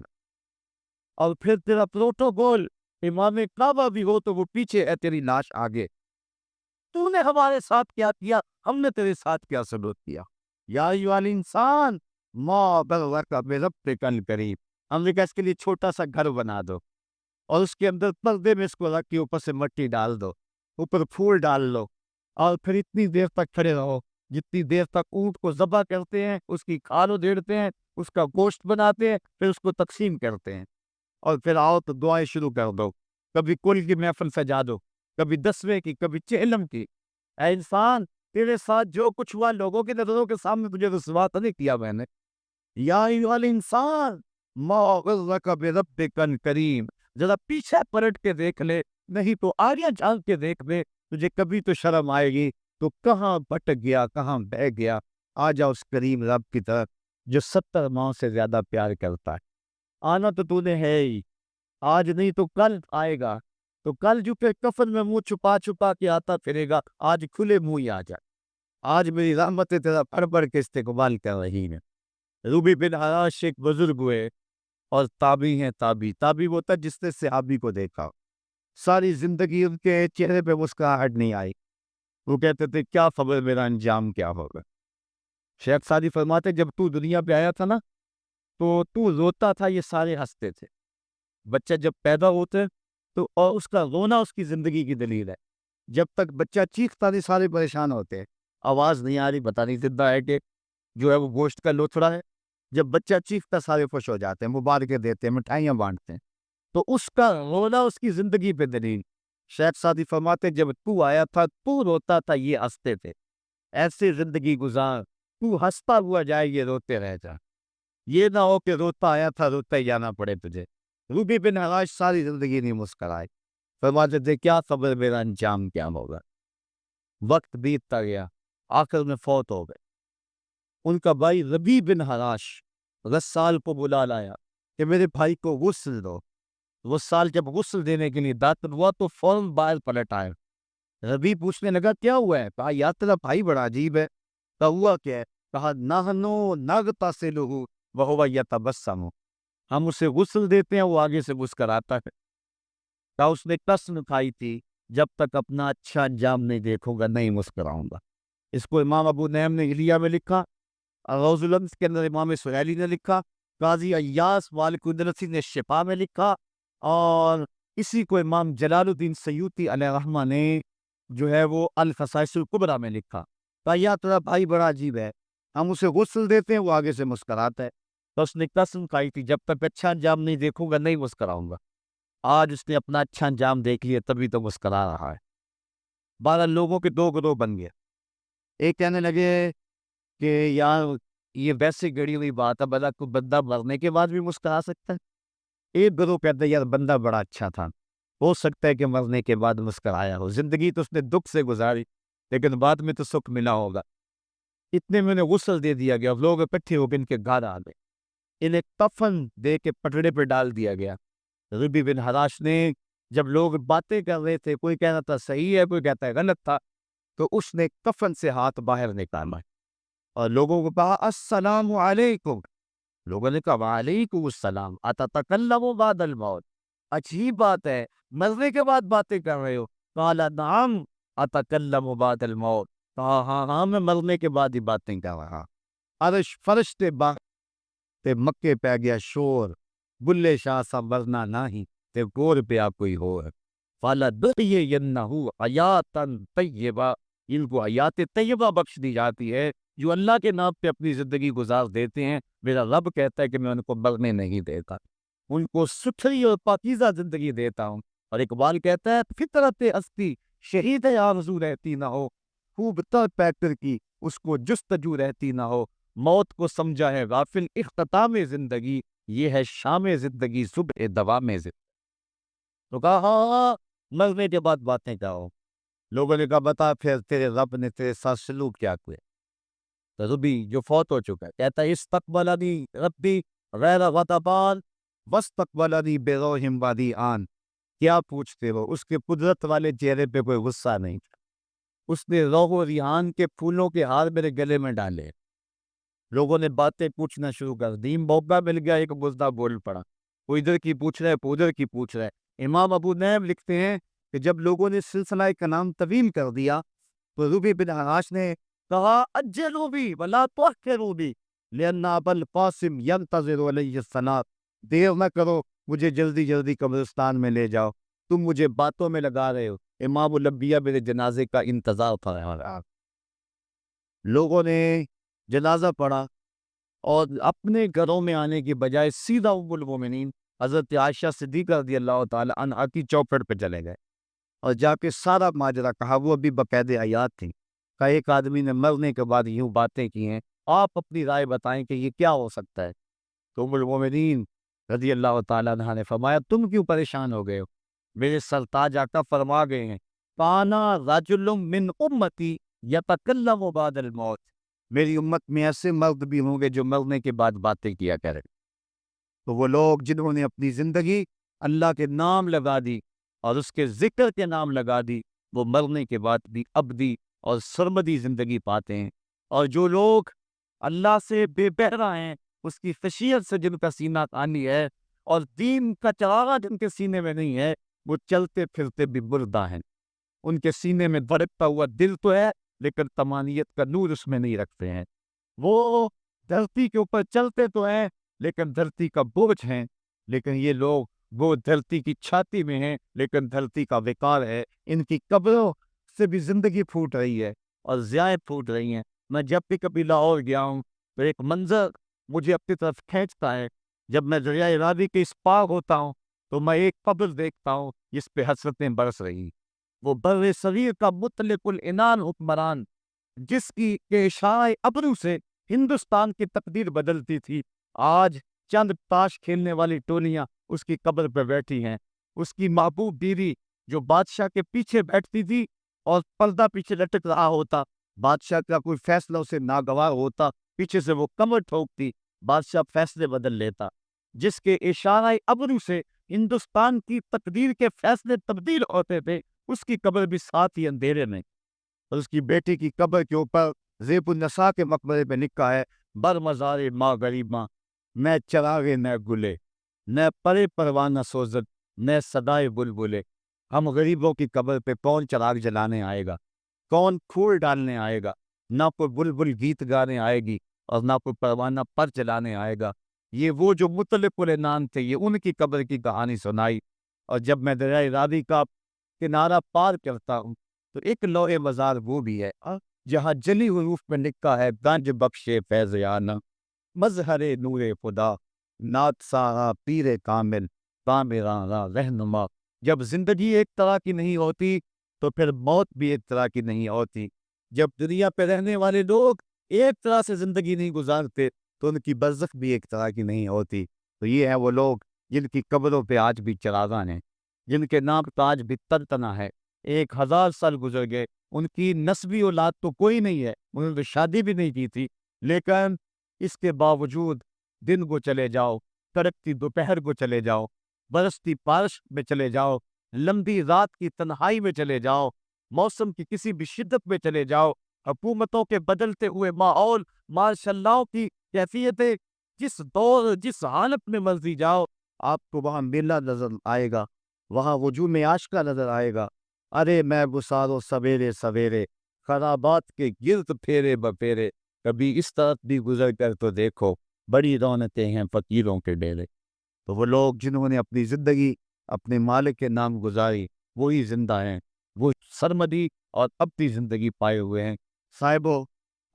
اور پھر تیرا پروٹوکول امام کعبہ بھی ہو تو وہ پیچھے ہے، تیری لاش آگے۔ تو نے ہمارے ساتھ کیا کیا، ہم نے تیرے ساتھ کیا سلوک کیا؟ یا ایھا الانسان ماں برک برب کن قریب، ہم نے کہا اس کے لیے چھوٹا سا گھر بنا دو اور اس کے اندر پردے میں اس کو رکھ کے اوپر سے مٹی ڈال دو، اوپر پھول ڈال لو، اور پھر اتنی دیر تک کھڑے رہو جتنی دیر تک اونٹ کو ذبح کرتے ہیں، اس کی کھال ادھیڑتے ہیں، اس کا گوشت بناتے ہیں، پھر اس کو تقسیم کرتے ہیں، اور پھر آؤ تو دعائیں شروع کر دو، کبھی کل کی محفل سجا دو، کبھی 10ویں کی، کبھی چہلم کی۔ اے انسان، تیرے ساتھ جو کچھ ہوا لوگوں کی نظروں کے سامنے تجھے رسوا تو نہیں کیا میں نے؟ یا ایھا الانسان ما غرک بربک الکریم، ذرا پیچھے پلٹ کے دیکھ لے، نہیں تو آگے چل کے دیکھ لے، تجھے کبھی تو شرم آئے گی۔ تو کہاں بھٹک گیا، کہاں بہ گیا؟ آ جا اس کریم رب کی طرف جو 70 ماؤں سے زیادہ پیار کرتا ہے۔ آنا تو نے ہے ہی، آج نہیں تو کل آئے گا، تو کل جو پھر کفن میں منہ چھپا چھپا کے آتا پھرے گا، آج کھلے منہ ہی آ جا۔ آج میری رحمتیں تیرا پڑھ پڑھ کے استقبال کر رہی ہیں۔ روبی بن حراش ایک بزرگ ہوئے اور تابعی ہیں، تابعی وہ تھا جس نے صحابی کو دیکھا، ساری زندگی ان کے چہرے پہ مسکراہٹ نہیں آئی، وہ کہتے تھے کیا خبر میرا انجام کیا ہوگا۔ شیخ سعدی فرماتے جب تو دنیا پہ آیا تھا نا تو روتا تھا، یہ سارے ہنستے تھے۔ بچہ جب پیدا ہوتا ہے تو اور اس کا رونا اس کی زندگی کی دلیل ہے، جب تک بچہ چیختا نہیں سارے پریشان ہوتے ہیں، آواز نہیں آ رہی پتہ نہیں زندہ ہے کہ جو ہے وہ گوشت کا لوتھڑا ہے، جب بچہ چیختا سارے خوش ہو جاتے ہیں، مبارکیں دیتے ہیں، مٹھائیاں بانٹتے ہیں، تو اس کا رونا اس کی زندگی پہ دلیل۔ شیخ سعدی فرماتے جب تو آیا تھا تو روتا تھا، یہ ہنستے تھے، ایسی زندگی گزار تو ہنستا ہوا جائے، یہ روتے رہ جا، یہ نہ ہو کہ روتا آیا تھا روتا ہی جانا پڑے تجھے۔ روبی بن حراش ساری زندگی نہیں مسکرائے، فرماتے تھے کیا خبر میرا انجام کیا ہوگا۔ وقت بیتتا گیا، آخر میں فوت ہو گئے۔ ان کا بھائی ربیع بن حراش غسال کو بلا لایا کہ میرے بھائی کو غسل دو۔ غسال جب غسل دینے کے لیے داخل ہوا تو فوراً باہر پلٹ آئے۔ ربیع پوچھنے لگا کیا ہوا ہے؟ کہا یار تیرا بھائی بڑا عجیب ہے۔ کہا ہوا کیا ہے؟ کہا نحنو نغتسلہ وہو یتبسم، ہم اسے غسل دیتے ہیں وہ آگے سے مسکراتا ہے۔ کہا اس نے قسم کھائی تھی جب تک اپنا اچھا انجام نہیں دیکھوں گا نہیں مسکراؤں گا۔ اس کو امام ابو نعیم نے حلیہ میں لکھا، روز الامس کے اندر امام سہیلی نے لکھا، قاضی ایاس مالک الدرسی نے شفا میں لکھا، اور اسی کو امام جلال الدین سیوطی علیہ رحمہ نے جو ہے وہ الخصائص الکبریٰ میں لکھا۔ کہا یا تیرا بھائی بڑا عجیب ہے، ہم اسے غسل دیتے ہیں وہ آگے سے مسکراتا ہے، تو اس نے قسم کھائی تھی جب تک اچھا انجام نہیں دیکھوں گا نہیں مسکراؤں گا۔ آج اس نے اپنا اچھا انجام دیکھ لیا تبھی تو مسکرا رہا ہے۔ 12 لوگوں کے 2 گروہ بن گئے، ایک کہنے لگے کہ یار یہ ویسے گڑی ہوئی بات ہے، بلا کو بندہ مرنے کے بعد بھی مسکرا سکتا ہے۔ ایک گروہ کہتے ہیں یار بندہ بڑا اچھا تھا، ہو سکتا ہے کہ مرنے کے بعد مسکرایا ہو، زندگی تو اس نے دکھ سے گزاری لیکن بعد میں تو سکھ ملا ہوگا۔ اتنے میں نے غسل دے دیا گیا، لوگ اکٹھے ہو کے ان کے گھر آ گئے، انہیں کفن دے کے پٹڑے پہ ڈال دیا گیا۔ ربیع بن حراش نے جب لوگ باتیں کر رہے تھے، کوئی کہہ رہا تھا صحیح ہے کوئی کہتا ہے غلط تھا، تو اس نے کفن سے ہاتھ باہر نکالا اور لوگوں کو کہا السلام علیکم۔ لوگوں نے کہا وعلیکم السلام، اتتکلم بعد الموت، عجیب بات ہے مرنے کے بعد باتیں کر رہے ہو۔ قال نعم اتکلم بعد الموت، کہا ہاں ہاں میں مرنے کے بعد ہی باتیں کر رہا۔ عرش فرشتے تے مکے پہ گیا شور، بلے شاہ سا مرنا نہیں تے گور پہ آپ کوئی ہو ہے، فَلَدُحْيِيَنَّهُ حَيَاتًا طَيِّبَةً، ان کو حیات طیبہ بخش دی جاتی ہے جو اللہ کے نام پہ اپنی زندگی گزار دیتے ہیں۔ میرا رب کہتا ہے کہ میں ان کو مرنے نہیں دیتا، ان کو ستھری اور پاکیزہ زندگی دیتا ہوں۔ اور اقبال کہتا ہے فطرت ہستی شہید آرزو رہتی نہ ہو، خوب تر پیکر کی اس کو جستجو رہتی نہ ہو، موت کو سمجھا ہے غافل اختتام زندگی، یہ ہے شام زندگی صبح دوام زندگی۔ تو کہا ہاں ہاں مرنے کے بعد باتیں کہو۔ لوگوں نے کہا بتا پھر تیرے رب نے تیرے ساتھ سلوک کیا کیا؟ تو ربی جو فوت ہو چکا ہے کہتا ہے استقبلنی ربی غیر غضبان واستقبلنی بروح ودیعان، کیا پوچھتے ہو، اس کے قدرت والے چہرے پہ کوئی غصہ نہیں تھا، اس نے روح و ریحان کے پھولوں کے ہار میرے گلے میں ڈالے۔ لوگوں نے باتیں پوچھنا شروع کر دی، موقع مل گیا ایک بزدہ بول پڑا، وہ ادھر کی پوچھ رہے وہ ادھر کی پوچھ رہے۔ امام ابو نعیم لکھتے ہیں کہ جب لوگوں نے سلسلہ کا نام طویل کر دیا تو ربیع بن حراش نے کہا اجلوا بی ولا تؤخروا بی، لأن أبا القاسم ينتظر علیہ السلام، دیر نہ کرو، مجھے جلدی جلدی قبرستان میں لے جاؤ، تم مجھے باتوں میں لگا رہے ہو، امام الانبیاء میرے جنازے کا انتظار کر رہا۔ لوگوں نے جنازہ پڑھا اور اپنے گھروں میں آنے کی بجائے سیدھا ام المومنین حضرت عائشہ صدیقہ رضی اللہ تعالی عنہا کی چوکھٹ پہ چلے گئے اور جا کے سارا ماجرا کہا۔ وہ ابھی باقاعدہ حیات تھی کہ ایک آدمی نے مرنے کے بعد یوں باتیں کی ہیں، آپ اپنی رائے بتائیں کہ یہ کیا ہو سکتا ہے۔ تو ام المومنین رضی اللہ تعالیٰ عنہ نے فرمایا، تم کیوں پریشان ہو گئے ہو؟ میرے سرتاج آقا فرما گئے ہیں، کانا رجل من امتی یتکلم بعد الموت، میری امت میں ایسے مرد بھی ہوں گے جو مرنے کے بعد باتیں کیا کریں۔ تو وہ لوگ جنہوں نے اپنی زندگی اللہ کے نام لگا دی اور اس کے ذکر کے نام لگا دی، وہ مرنے کے بعد بھی ابدی اور سرمدی زندگی پاتے ہیں۔ اور جو لوگ اللہ سے بے بہرا ہیں، اس کی خشیت سے جن کا سینہ خالی ہے اور دین کا چراغا جن کے سینے میں نہیں ہے، وہ چلتے پھرتے بھی مردہ ہیں۔ ان کے سینے میں دھڑکتا ہوا دل تو ہے لیکن تمانیت کا نور اس میں نہیں رکھتے ہیں۔ وہ دھرتی کے اوپر چلتے تو ہیں لیکن دھرتی کا بوجھ ہیں، لیکن یہ لوگ وہ دھرتی کی چھاتی میں ہیں لیکن دھرتی کا وقار ہے۔ ان کی قبروں سے بھی زندگی پھوٹ رہی ہے اور ضیائیں پھوٹ رہی ہیں۔ میں جب بھی کبھی لاہور گیا ہوں تو ایک منظر مجھے اپنی طرف کھینچتا ہے۔ جب میں دریائے راوی کے اس پار ہوتا ہوں تو میں ایک قبر دیکھتا ہوں جس پہ حسرتیں برس رہی۔ وہ بر صغیر کا مطلق العنان حکمران، جس کی کے اشارہ ابرو سے ہندوستان کی تقدیر بدلتی تھی، آج چند تاش کھیلنے والی ٹولیاں اس کی قبر پہ بیٹھی ہیں۔ اس کی محبوب بیوی جو بادشاہ کے پیچھے بیٹھتی تھی اور پردہ پیچھے لٹک رہا ہوتا، بادشاہ کا کوئی فیصلہ اسے ناگوار ہوتا، پیچھے سے وہ کمر ٹھوکتی، بادشاہ فیصلے بدل لیتا۔ جس کے اشارہ ابرو سے ہندوستان کی تقدیر کے فیصلے تبدیل ہوتے تھے، اس کی قبر بھی ساتھ ہی اندھیرے میں۔ اور اس کی بیٹی کی قبر کے اوپر زیب النساء کے مقبرے پہ لکھا ہے، بر مزار ماں غریب ماں، نہ چراغے نہ گلے، نہ پرے پروانہ سوزد، نہ صدائے بلبلے۔ ہم غریبوں کی قبر پہ کون چراغ جلانے آئے گا، کون پھول ڈالنے آئے گا؟ نہ کوئی بلبل گیت گانے آئے گی اور نہ کوئی پروانہ پر جلانے آئے گا۔ یہ وہ جو مطلق العنان تھے، یہ ان کی قبر کی کہانی سنائی۔ اور جب میں دریائے راوی کا کنارہ پار کرتا ہوں تو ایک لوح مزار وہ بھی ہے جہاں جلی حروف میں لکھا ہے، گنج بخش فیض یانہ، مظہر نور خدا، نات سارا پیر کامل، کامراں را رہنما۔ جب زندگی ایک طرح کی نہیں ہوتی تو پھر موت بھی ایک طرح کی نہیں ہوتی۔ جب دنیا پہ رہنے والے لوگ ایک طرح سے زندگی نہیں گزارتے تو ان کی برزخ بھی ایک طرح کی نہیں ہوتی۔ تو یہ ہے وہ لوگ جن کی قبروں پہ آج بھی چراغاں ہیں، جن کے نام کا آج بھی تنتنا ہے۔ 1000 سال گزر گئے، ان کی نسبی اولاد تو کوئی نہیں ہے، انہوں نے شادی بھی نہیں کی تھی، لیکن اس کے باوجود دن کو چلے جاؤ، کڑکتی دوپہر کو چلے جاؤ، برستی بارش میں چلے جاؤ، لمبی رات کی تنہائی میں چلے جاؤ، موسم کی کسی بھی شدت میں چلے جاؤ، حکومتوں کے بدلتے ہوئے ماحول، ماشاء اللہ کی کیفیتیں، جس دور جس حالت میں مرضی جاؤ، آپ کو وہاں میلہ نظر آئے گا، وہاں وجوہ عاشقہ نظر آئے گا۔ ارے میں گسارو سویرے سویرے، خرابات کے گرد پھیرے بپھیرے، کبھی اس طرف بھی گزر کر تو دیکھو، بڑی رونقیں ہیں فقیروں کے ڈیرے۔ تو وہ لوگ جنہوں نے اپنی زندگی اپنے مالک کے نام گزاری، وہی زندہ ہیں، وہ سرمدی اور اپنی زندگی پائے ہوئے ہیں۔ صاحبو،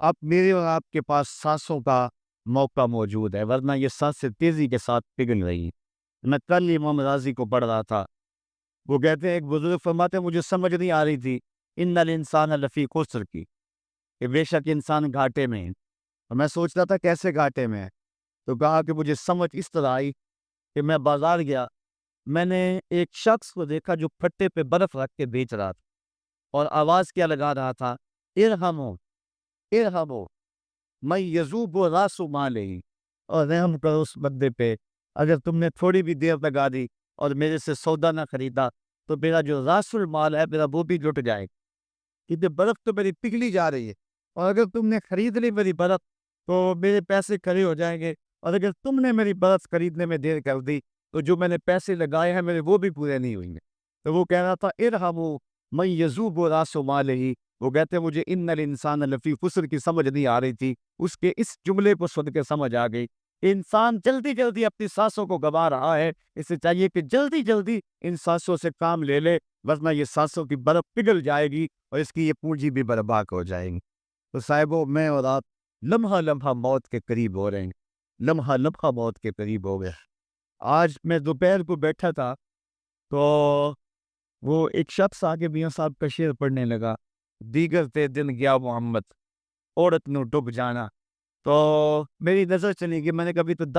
اب میرے اور آپ کے پاس سانسوں کا موقع موجود ہے، ورنہ یہ سانسیں تیزی کے ساتھ پگھل رہی ہیں۔ میں کل امام راضی کو پڑھ رہا تھا، وہ کہتے ہیں، ایک بزرگ فرماتے ہیں، مجھے سمجھ نہیں آ رہی تھی ان الانسان لفی خسر کی، کہ بے شک انسان گھاٹے میں ہے، اور میں سوچ رہا تھا کیسے گھاٹے میں ہے، تو کہا کہ مجھے سمجھ اس طرح آئی کہ میں بازار گیا، میں نے ایک شخص کو دیکھا جو پھٹے پہ برف رکھ کے بیچ رہا تھا، اور آواز کیا لگا رہا تھا، ارحمو ارحمو میں یذوب و راس مالہ، اور رحم کرو اس بندے پہ، اگر تم نے تھوڑی بھی دیر لگا دی اور میرے سے سودا نہ خریدا تو میرا جو راس المال ہے میرا وہ بھی لٹ جائے گا، کیونکہ برف تو میری پگھلی جا رہی ہے، اور اگر تم نے خرید لی میری برف تو میرے پیسے کھڑے ہو جائیں گے، اور اگر تم نے میری برف خریدنے میں دیر کر دی تو جو میں نے پیسے لگائے ہیں میرے وہ بھی پورے نہیں ہوئیں گے۔ تو وہ کہہ رہا تھا، ارحمو من یذوب راس مالہ وہ کہتے ہیں مجھے ان الانسان لفی خسر کی سمجھ نہیں آ رہی تھی، اس کے اس جملے کو سن کے سمجھ آ گئی۔ انسان جلدی جلدی اپنی سانسوں کو گنوا رہا ہے، اسے چاہیے کہ جلدی جلدی ان سانسوں سے کام لے لے، ورنہ یہ سانسوں کی برف پگھل جائے گی اور اس کی یہ پونجی بھی برباد ہو جائے گی۔ تو صاحبوں، میں اور آپ لمحہ لمحہ موت کے قریب ہو رہے ہیں، لمحہ لمحہ موت کے قریب ہو گئے۔ آج میں دوپہر کو بیٹھا تھا تو وہ ایک شخص آگے میاں صاحب کا شعر پڑھنے لگا، دیگر تے دن گیا محمد عورت نو ڈب جانا۔ تو میری نظر چلی گئی، میں نے کبھی تو